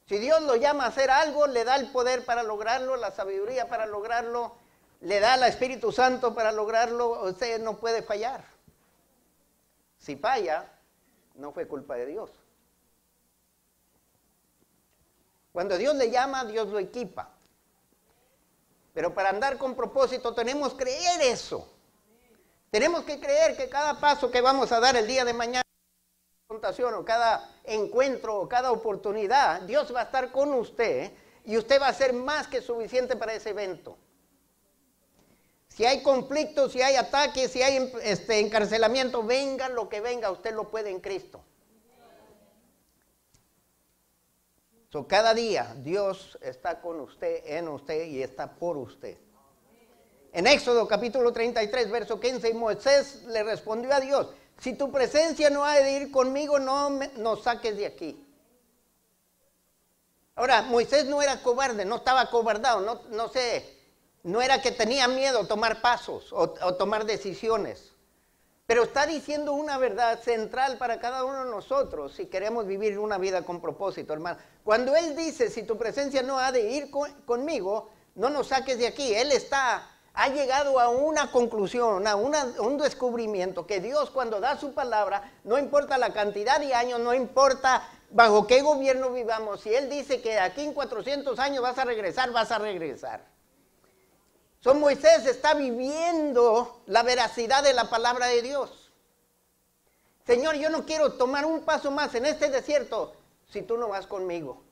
Si Dios lo llama a hacer algo, le da el poder para lograrlo, la sabiduría para lograrlo, le da al Espíritu Santo para lograrlo, usted no puede fallar. Si falla, no fue culpa de Dios. Cuando Dios le llama, Dios lo equipa. Pero para andar con propósito tenemos que creer eso. Tenemos que creer que cada paso que vamos a dar el día de mañana, cada confrontación o cada encuentro o cada oportunidad, Dios va a estar con usted y usted va a ser más que suficiente para ese evento. Si hay conflictos, si hay ataques, si hay encarcelamiento, venga lo que venga, usted lo puede en Cristo. Cada día Dios está con usted, en usted y está por usted. En Éxodo capítulo 33, verso 15, y Moisés le respondió a Dios, si tu presencia no ha de ir conmigo, no nos saques de aquí. Ahora, Moisés no era cobarde, no estaba acobardado, no era que tenía miedo a tomar pasos o tomar decisiones. Pero está diciendo una verdad central para cada uno de nosotros si queremos vivir una vida con propósito, hermano. Cuando Él dice, si tu presencia no ha de ir conmigo, no nos saques de aquí. Él está ha llegado a una conclusión, a un descubrimiento, que Dios cuando da su palabra, no importa la cantidad de años, no importa bajo qué gobierno vivamos, si Él dice que aquí en 400 años vas a regresar, vas a regresar. Moisés está viviendo la veracidad de la palabra de Dios. Señor, yo no quiero tomar un paso más en este desierto si tú no vas conmigo.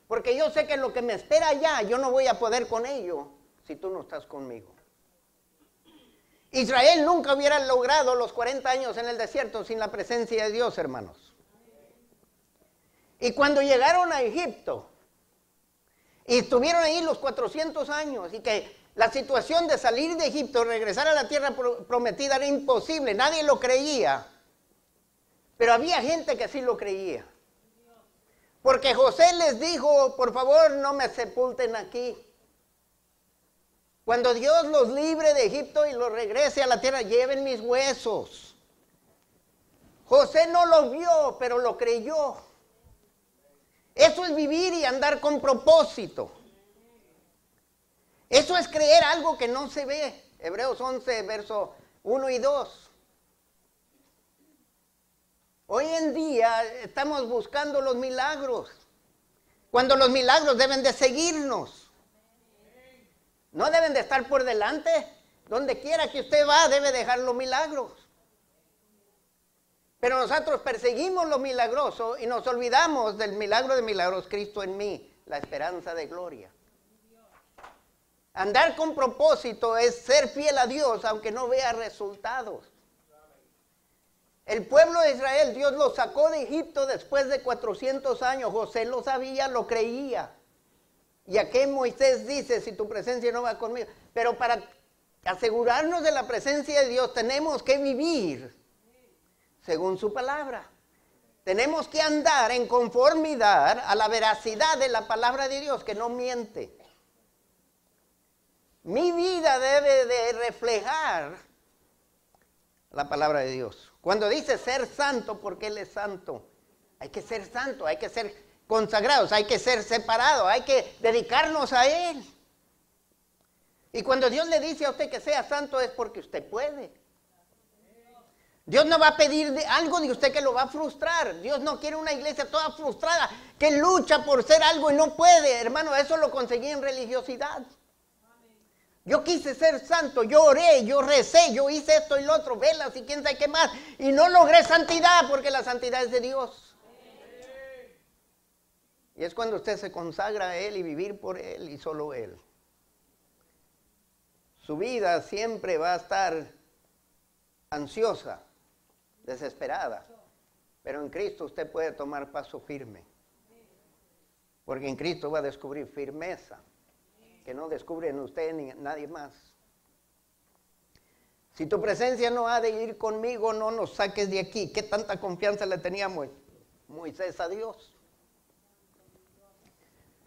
Porque yo sé que lo que me espera allá, yo no voy a poder con ello si tú no estás conmigo. Israel nunca hubiera logrado los 40 años en el desierto sin la presencia de Dios, hermanos. Y cuando llegaron a Egipto, y estuvieron ahí los 400 años, y que la situación de salir de Egipto, regresar a la tierra prometida era imposible, nadie lo creía. Pero había gente que sí lo creía. Porque José les dijo, por favor no me sepulten aquí. Cuando Dios los libre de Egipto y los regrese a la tierra, lleven mis huesos. José no lo vio, pero lo creyó. Eso es vivir y andar con propósito. Eso es creer algo que no se ve. Hebreos 11, verso 1 y 2. Hoy en día estamos buscando los milagros, cuando los milagros deben de seguirnos. No deben de estar por delante. Donde quiera que usted va, debe dejar los milagros. Pero nosotros perseguimos lo milagroso y nos olvidamos del milagro de milagros, Cristo en mí, la esperanza de gloria. Andar con propósito es ser fiel a Dios, aunque no vea resultados. El pueblo de Israel, Dios lo sacó de Egipto después de 400 años. José lo sabía, lo creía. Y aquí Moisés dice, si tu presencia no va conmigo. Pero para asegurarnos de la presencia de Dios, tenemos que vivir según su palabra. Tenemos que andar en conformidad a la veracidad de la palabra de Dios, que no miente. Mi vida debe de reflejar la palabra de Dios. Cuando dice ser santo, porque Él es santo, hay que ser santo, hay que ser consagrados, hay que ser separados, hay que dedicarnos a Él. Y cuando Dios le dice a usted que sea santo es porque usted puede. Dios no va a pedir algo de usted que lo va a frustrar. Dios no quiere una iglesia toda frustrada, que lucha por ser algo y no puede. Hermano, eso lo conseguí en religiosidad. Yo quise ser santo, yo oré, yo recé, yo hice esto y lo otro, velas y quién sabe qué más. Y no logré santidad porque la santidad es de Dios. Y es cuando usted se consagra a Él y vivir por Él y solo Él. Su vida siempre va a estar ansiosa, desesperada. Pero en Cristo usted puede tomar paso firme. Porque en Cristo va a descubrir firmeza, que no descubre en usted ni nadie más. Si tu presencia no ha de ir conmigo, no nos saques de aquí. ¿Qué tanta confianza le tenía Moisés a Dios?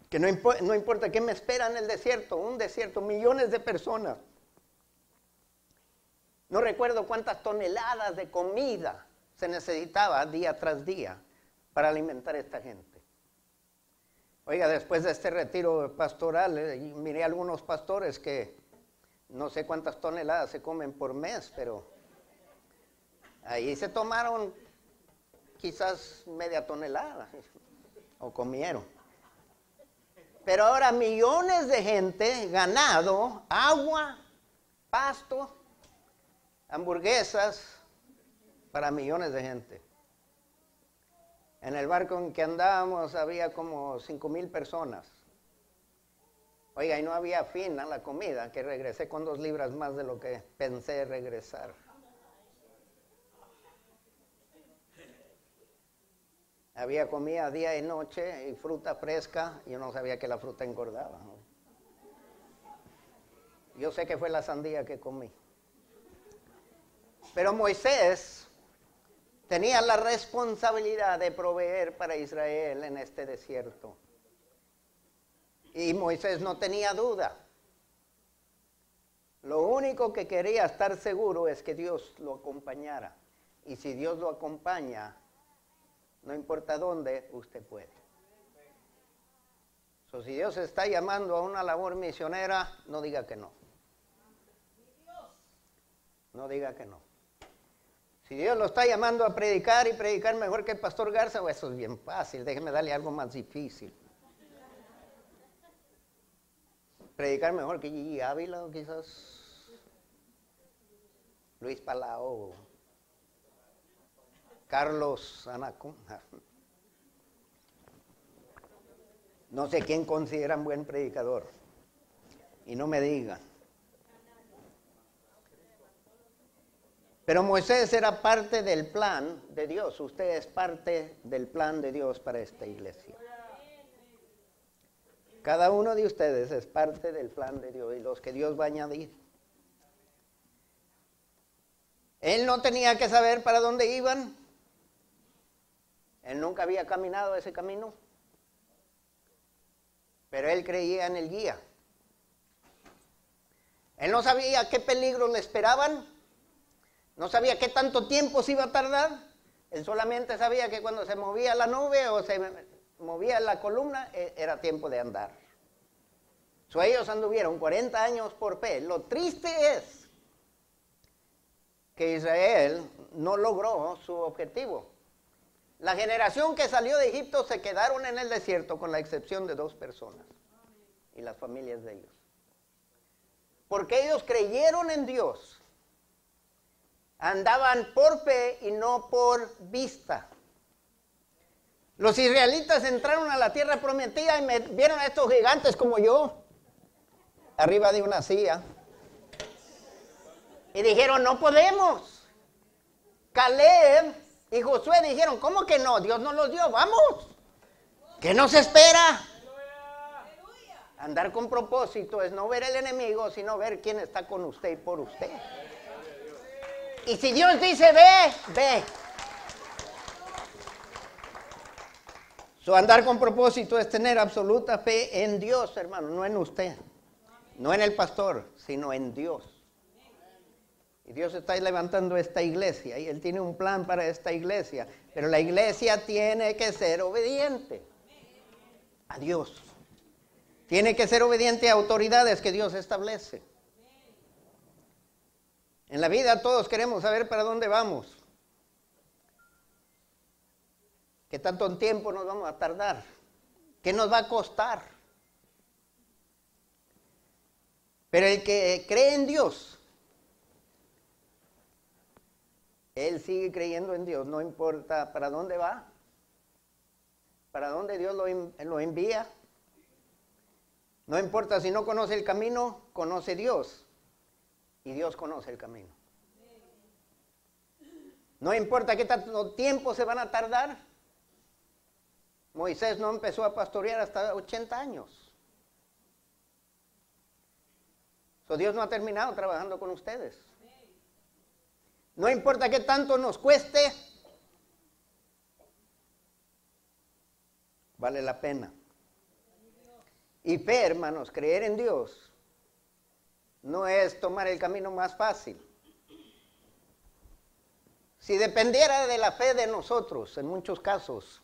Que no importa qué me espera en el desierto, un desierto, millones de personas. No recuerdo cuántas toneladas de comida se necesitaba día tras día para alimentar a esta gente. Oiga, después de este retiro pastoral, miré a algunos pastores que no sé cuántas toneladas se comen por mes, pero ahí se tomaron quizás media tonelada o comieron. Pero ahora millones de gente, ganado, agua, pasto, hamburguesas para millones de gente. En el barco en que andábamos había como 5,000 personas. Oiga, y no había fin a la comida, que regresé con 2 libras más de lo que pensé regresar. Había comida día y noche y fruta fresca. Yo no sabía que la fruta engordaba, ¿no? Yo sé que fue la sandía que comí. Pero Moisés tenía la responsabilidad de proveer para Israel en este desierto. Y Moisés no tenía duda. Lo único que quería estar seguro es que Dios lo acompañara. Y si Dios lo acompaña, no importa dónde, usted puede. Si Dios está llamando a una labor misionera, no diga que no. No diga que no. Si Dios lo está llamando a predicar y predicar mejor que el pastor Garza, pues eso es bien fácil. Déjeme darle algo más difícil. Predicar mejor que Gigi Ávila o quizás Luis Palao, Carlos Anacón. No sé quién consideran buen predicador. Y no me digan. Pero Moisés era parte del plan de Dios. Usted es parte del plan de Dios para esta iglesia. Cada uno de ustedes es parte del plan de Dios y los que Dios va a añadir. Él no tenía que saber para dónde iban. Él nunca había caminado ese camino. Pero él creía en el guía. Él no sabía qué peligros le esperaban. No sabía qué tanto tiempo se iba a tardar. Él solamente sabía que cuando se movía la nube o se movía la columna, era tiempo de andar. Ellos anduvieron 40 años por fe. Lo triste es que Israel no logró su objetivo. La generación que salió de Egipto se quedaron en el desierto con la excepción de 2 personas y las familias de ellos. Porque ellos creyeron en Dios. Andaban por fe y no por vista. Los israelitas entraron a la tierra prometida y vieron a estos gigantes como yo, arriba de una silla. Y dijeron, no podemos. Caleb y Josué dijeron, ¿cómo que no? Dios nos los dio, vamos. ¿Qué nos espera? Andar con propósito es no ver el enemigo, sino ver quién está con usted y por usted. Y si Dios dice, ve, ve. Andar con propósito es tener absoluta fe en Dios, hermano, no en usted. No en el pastor, sino en Dios. Y Dios está levantando esta iglesia y Él tiene un plan para esta iglesia. Pero la iglesia tiene que ser obediente a Dios. Tiene que ser obediente a autoridades que Dios establece. En la vida todos queremos saber para dónde vamos. ¿Qué tanto tiempo nos vamos a tardar? ¿Qué nos va a costar? Pero el que cree en Dios, él sigue creyendo en Dios, no importa para dónde va, para dónde Dios lo envía. No importa si no conoce el camino, conoce Dios. Y Dios conoce el camino. No importa qué tanto tiempo se van a tardar. Moisés no empezó a pastorear hasta 80 años. Dios no ha terminado trabajando con ustedes. No importa qué tanto nos cueste, vale la pena. Y fe, hermanos, creer en Dios no es tomar el camino más fácil. Si dependiera de la fe de nosotros, en muchos casos,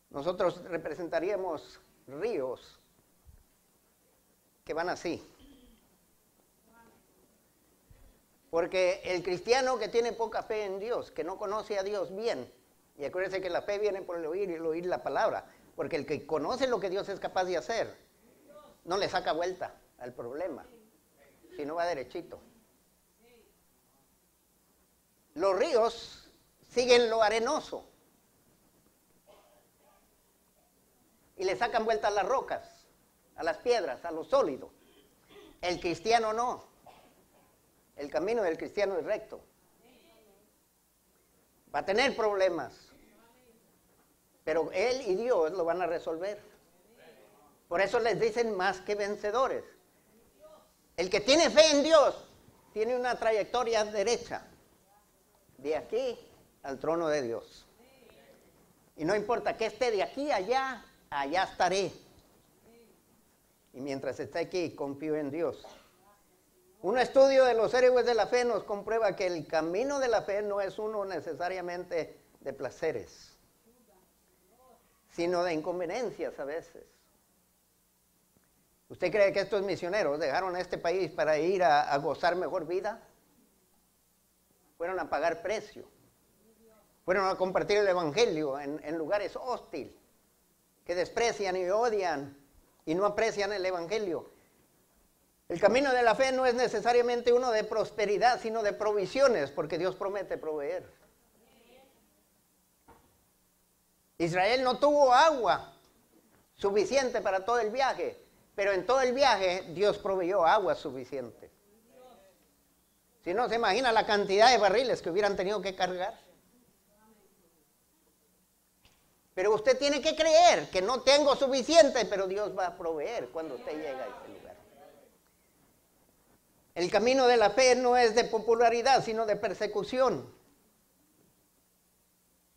nosotros representaríamos ríos que van así. Porque el cristiano que tiene poca fe en Dios, que no conoce a Dios bien, y acuérdense que la fe viene por el oír y el oír la palabra, porque el que conoce lo que Dios es capaz de hacer, no le saca vuelta al problema, sino va derechito. Los ríos siguen lo arenoso y le sacan vuelta a las rocas, a las piedras, a lo sólido. El cristiano no. El camino del cristiano es recto. Va a tener problemas, pero él y Dios lo van a resolver. Por eso les dicen más que vencedores. El que tiene fe en Dios tiene una trayectoria derecha, de aquí al trono de Dios. Y no importa que esté de aquí a allá, allá estaré. Y mientras esté aquí, confío en Dios. Un estudio de los héroes de la fe nos comprueba que el camino de la fe no es uno necesariamente de placeres, sino de inconveniencias a veces. ¿Usted cree que estos misioneros dejaron este país para ir a gozar mejor vida? fueron a pagar precio, fueron a compartir el evangelio en lugares hostiles, que desprecian y odian y no aprecian el evangelio. El camino de la fe no es necesariamente uno de prosperidad, sino de provisiones, porque Dios promete proveer. Israel no tuvo agua suficiente para todo el viaje, pero en todo el viaje Dios proveyó agua suficiente. Si no, se imagina la cantidad de barriles que hubieran tenido que cargar. Pero usted tiene que creer que no tengo suficiente, pero Dios va a proveer cuando usted llega a ese lugar. El camino de la fe no es de popularidad, sino de persecución.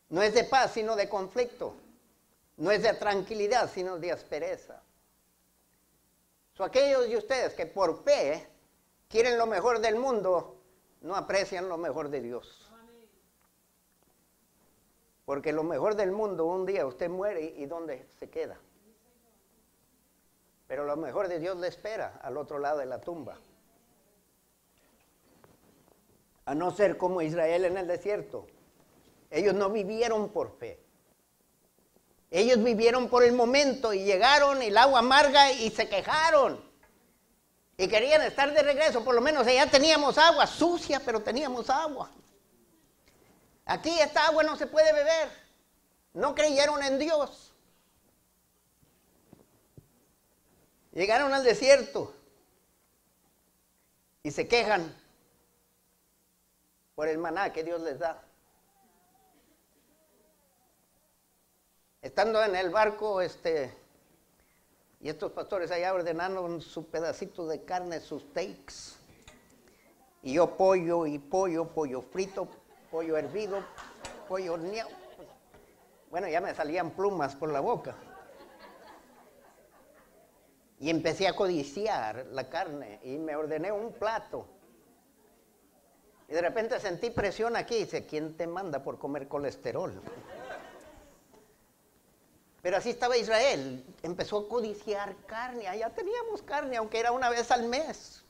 No es de paz, sino de conflicto. No es de tranquilidad, sino de aspereza. Aquellos de ustedes que por fe quieren lo mejor del mundo, no aprecian lo mejor de Dios. Porque lo mejor del mundo, un día usted muere y ¿dónde se queda? Pero lo mejor de Dios le espera al otro lado de la tumba. A no ser como Israel en el desierto. Ellos no vivieron por fe. Ellos vivieron por el momento y llegaron el agua amarga y se quejaron. Y querían estar de regreso, por lo menos allá teníamos agua, sucia, pero teníamos agua. Aquí esta agua no se puede beber. No creyeron en Dios. Llegaron al desierto y se quejan por el maná que Dios les da. Estando en el barco, y estos pastores allá ordenaron su pedacito de carne, sus steaks. Y yo pollo frito, pollo hervido, pollo horneado. Bueno, ya me salían plumas por la boca. Y empecé a codiciar la carne y me ordené un plato. Y de repente sentí presión aquí y dice, ¿quién te manda por comer colesterol? Pero así estaba Israel, empezó a codiciar carne, allá teníamos carne, aunque era una vez al mes.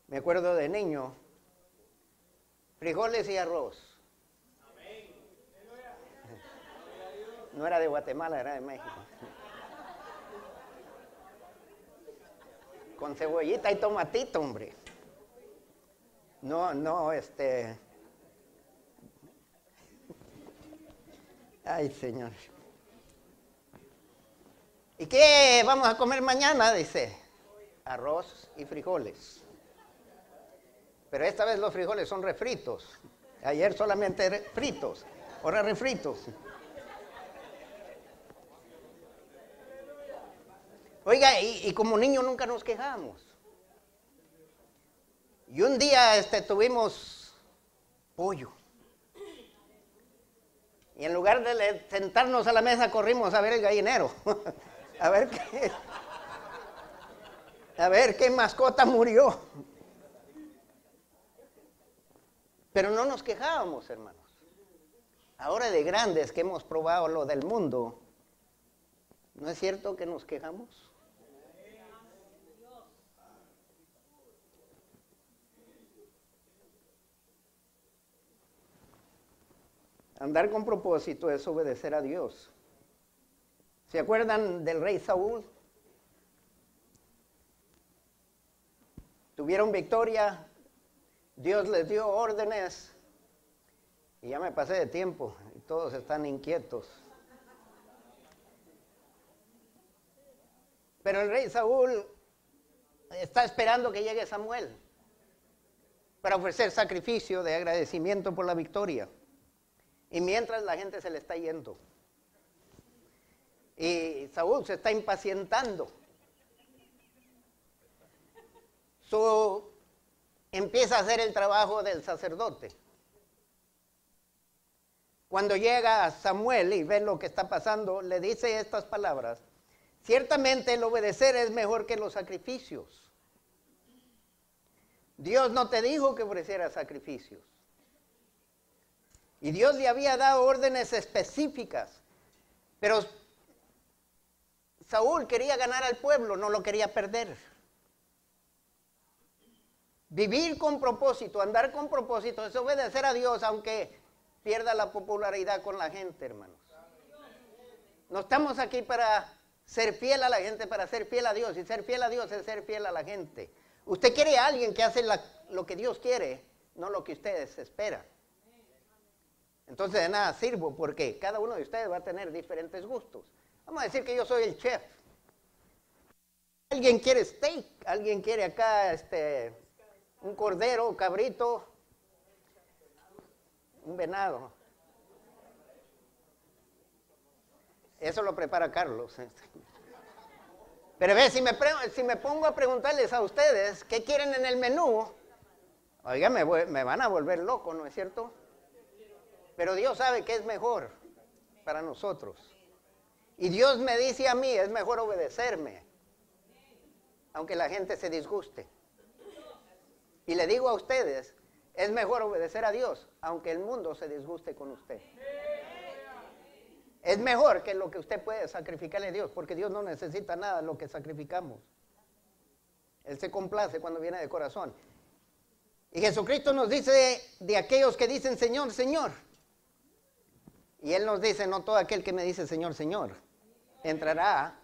Me acuerdo de niño, frijoles y arroz. No era de Guatemala, era de México. Con cebollita y tomatito, hombre. Ay, Señor. ¿Y qué vamos a comer mañana? Dice, arroz y frijoles. Pero esta vez los frijoles son refritos. Ayer solamente fritos, ahora refritos. Oiga, y como niños nunca nos quejamos. Y un día tuvimos pollo. Y en lugar de sentarnos a la mesa, corrimos a ver el gallinero. a ver qué mascota murió. Pero no nos quejábamos, hermanos. Ahora de grandes que hemos probado lo del mundo, ¿no es cierto que nos quejamos? Andar con propósito es obedecer a Dios. ¿Se acuerdan del rey Saúl? Tuvieron victoria, Dios les dio órdenes, y ya me pasé de tiempo, y todos están inquietos. Pero el rey Saúl está esperando que llegue Samuel para ofrecer sacrificio de agradecimiento por la victoria. Y mientras la gente se le está yendo. Y Saúl se está impacientando. Empieza a hacer el trabajo del sacerdote. Cuando llega Samuel y ve lo que está pasando, le dice estas palabras: ciertamente el obedecer es mejor que los sacrificios. Dios no te dijo que ofrecieras sacrificios. Y Dios le había dado órdenes específicas. Pero Saúl quería ganar al pueblo, no lo quería perder. Vivir con propósito, andar con propósito, es obedecer a Dios aunque pierda la popularidad con la gente, hermanos. No estamos aquí para ser fiel a la gente, para ser fiel a Dios. Y ser fiel a Dios es ser fiel a la gente. Usted quiere a alguien que hace lo que Dios quiere, no lo que ustedes esperan. Entonces de nada sirvo porque cada uno de ustedes va a tener diferentes gustos. Vamos a decir que yo soy el chef. Alguien quiere steak, alguien quiere acá un cordero, un cabrito, un venado. Eso lo prepara Carlos. Pero ve, si me pongo a preguntarles a ustedes qué quieren en el menú, oiga, me van a volver loco, ¿no es cierto? Pero Dios sabe que es mejor para nosotros. Y Dios me dice a mí, es mejor obedecerme, aunque la gente se disguste. Y le digo a ustedes, es mejor obedecer a Dios, aunque el mundo se disguste con usted. Es mejor que lo que usted puede sacrificarle a Dios, porque Dios no necesita nada de lo que sacrificamos. Él se complace cuando viene de corazón. Y Jesucristo nos dice de aquellos que dicen Señor, Señor. Y Él nos dice, no todo aquel que me dice Señor, Señor, entrará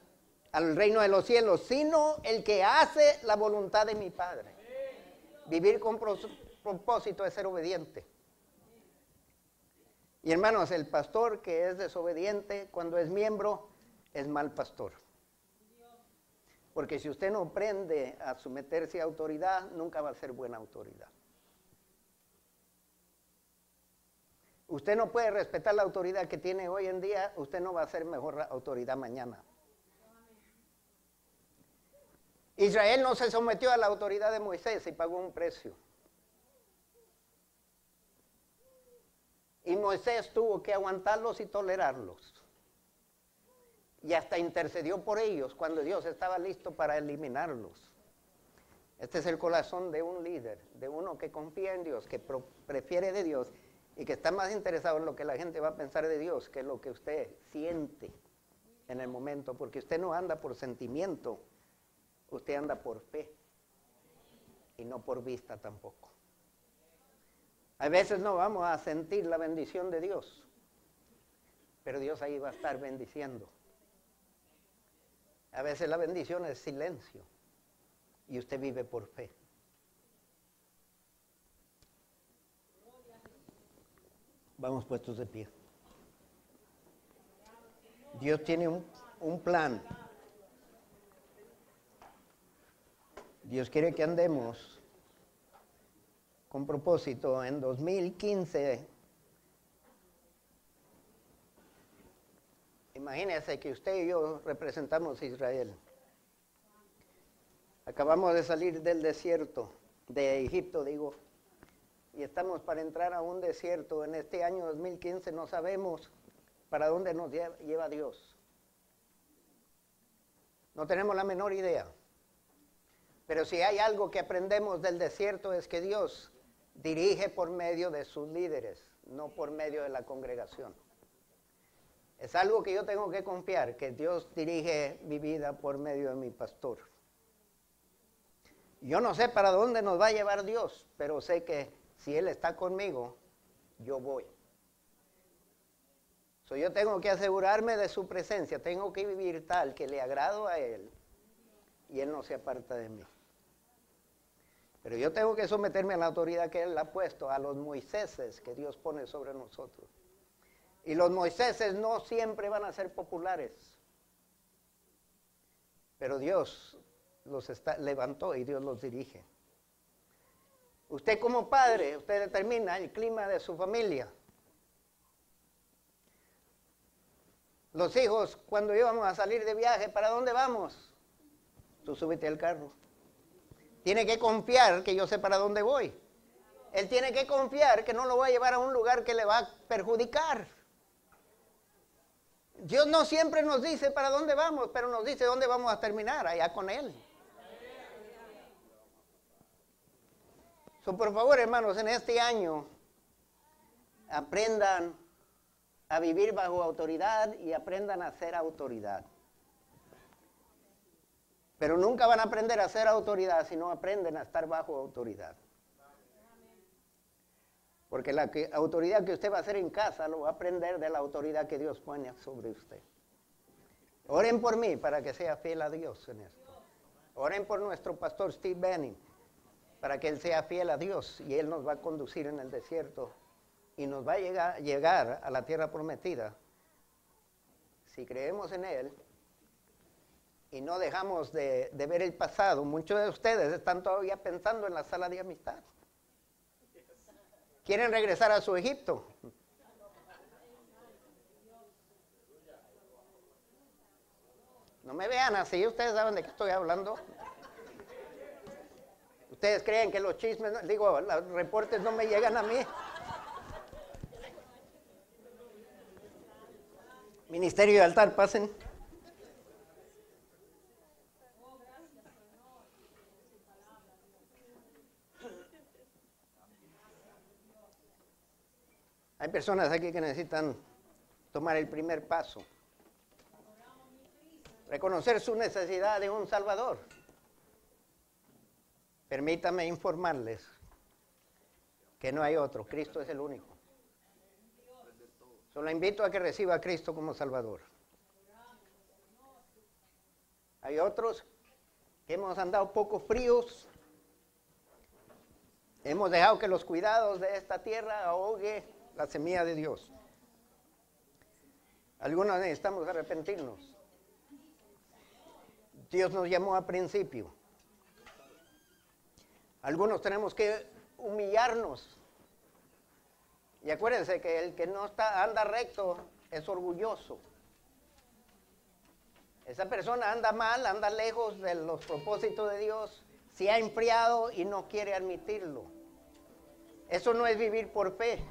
al reino de los cielos, sino el que hace la voluntad de mi Padre. Vivir con propósito es ser obediente. Y hermanos, el pastor que es desobediente cuando es miembro es mal pastor. Porque si usted no aprende a someterse a autoridad, nunca va a ser buena autoridad. Usted no puede respetar la autoridad que tiene hoy en día, usted no va a ser mejor autoridad mañana. Israel no se sometió a la autoridad de Moisés y pagó un precio. Y Moisés tuvo que aguantarlos y tolerarlos. Y hasta intercedió por ellos cuando Dios estaba listo para eliminarlos. Este es el corazón de un líder, de uno que confía en Dios, que prefiere de Dios y que está más interesado en lo que la gente va a pensar de Dios que lo que usted siente en el momento, porque usted no anda por sentimiento, usted anda por fe y no por vista tampoco. A veces no vamos a sentir la bendición de Dios, pero Dios ahí va a estar bendiciendo. A veces la bendición es silencio y usted vive por fe. Vamos puestos de pie. Dios tiene un plan. Dios quiere que andemos con propósito. En 2015, imagínense que usted y yo representamos a Israel. Acabamos de salir del desierto, de Egipto digo, y estamos para entrar a un desierto. En este año 2015 no sabemos para dónde nos lleva Dios. No tenemos la menor idea. Pero si hay algo que aprendemos del desierto es que Dios dirige por medio de sus líderes, no por medio de la congregación. Es algo que yo tengo que confiar, que Dios dirige mi vida por medio de mi pastor. Yo no sé para dónde nos va a llevar Dios, pero sé que si Él está conmigo, yo voy. Yo tengo que asegurarme de su presencia, tengo que vivir tal que le agrado a Él y Él no se aparta de mí. Pero yo tengo que someterme a la autoridad que Él ha puesto, a los Moiséses que Dios pone sobre nosotros. Y los Moiséses no siempre van a ser populares, pero Dios los levantó y Dios los dirige. Usted como padre, usted determina el clima de su familia. Los hijos, cuando íbamos a salir de viaje, ¿para dónde vamos? Tú súbete al carro. Tiene que confiar que yo sé para dónde voy. Él tiene que confiar que no lo voy a llevar a un lugar que le va a perjudicar. Dios no siempre nos dice para dónde vamos, pero nos dice dónde vamos a terminar, allá con Él. Por favor, hermanos, en este año aprendan a vivir bajo autoridad y aprendan a ser autoridad. Pero nunca van a aprender a ser autoridad si no aprenden a estar bajo autoridad. Porque la autoridad que usted va a hacer en casa lo va a aprender de la autoridad que Dios pone sobre usted. Oren por mí para que sea fiel a Dios en esto. Oren por nuestro pastor Steve Benning para que él sea fiel a Dios y él nos va a conducir en el desierto y nos va a llegar a la tierra prometida. Si creemos en él y no dejamos de ver el pasado, muchos de ustedes están todavía pensando en la sala de amistad. ¿Quieren regresar a su Egipto? No me vean así, ustedes saben de qué estoy hablando. Ustedes creen que los chismes, los reportes no me llegan a mí. Ministerio de altar, pasen. Hay personas aquí que necesitan tomar el primer paso. Reconocer su necesidad de un Salvador. Permítame informarles que no hay otro, Cristo es el único. Solo invito a que reciba a Cristo como Salvador. Hay otros que hemos andado poco fríos, hemos dejado que los cuidados de esta tierra ahogue la semilla de Dios. Algunos necesitamos arrepentirnos. Dios nos llamó a principio. Algunos tenemos que humillarnos. Y acuérdense que el que no anda recto es orgulloso. Esa persona anda mal, anda lejos de los propósitos de Dios, se ha enfriado y no quiere admitirlo. Eso no es vivir por fe.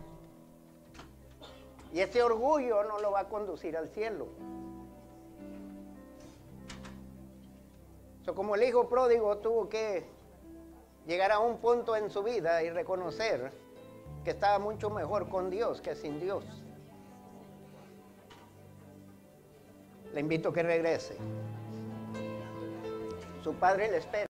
Y ese orgullo no lo va a conducir al cielo. Como el hijo pródigo tuvo que llegar a un punto en su vida y reconocer que estaba mucho mejor con Dios que sin Dios. Le invito a que regrese. Su padre le espera.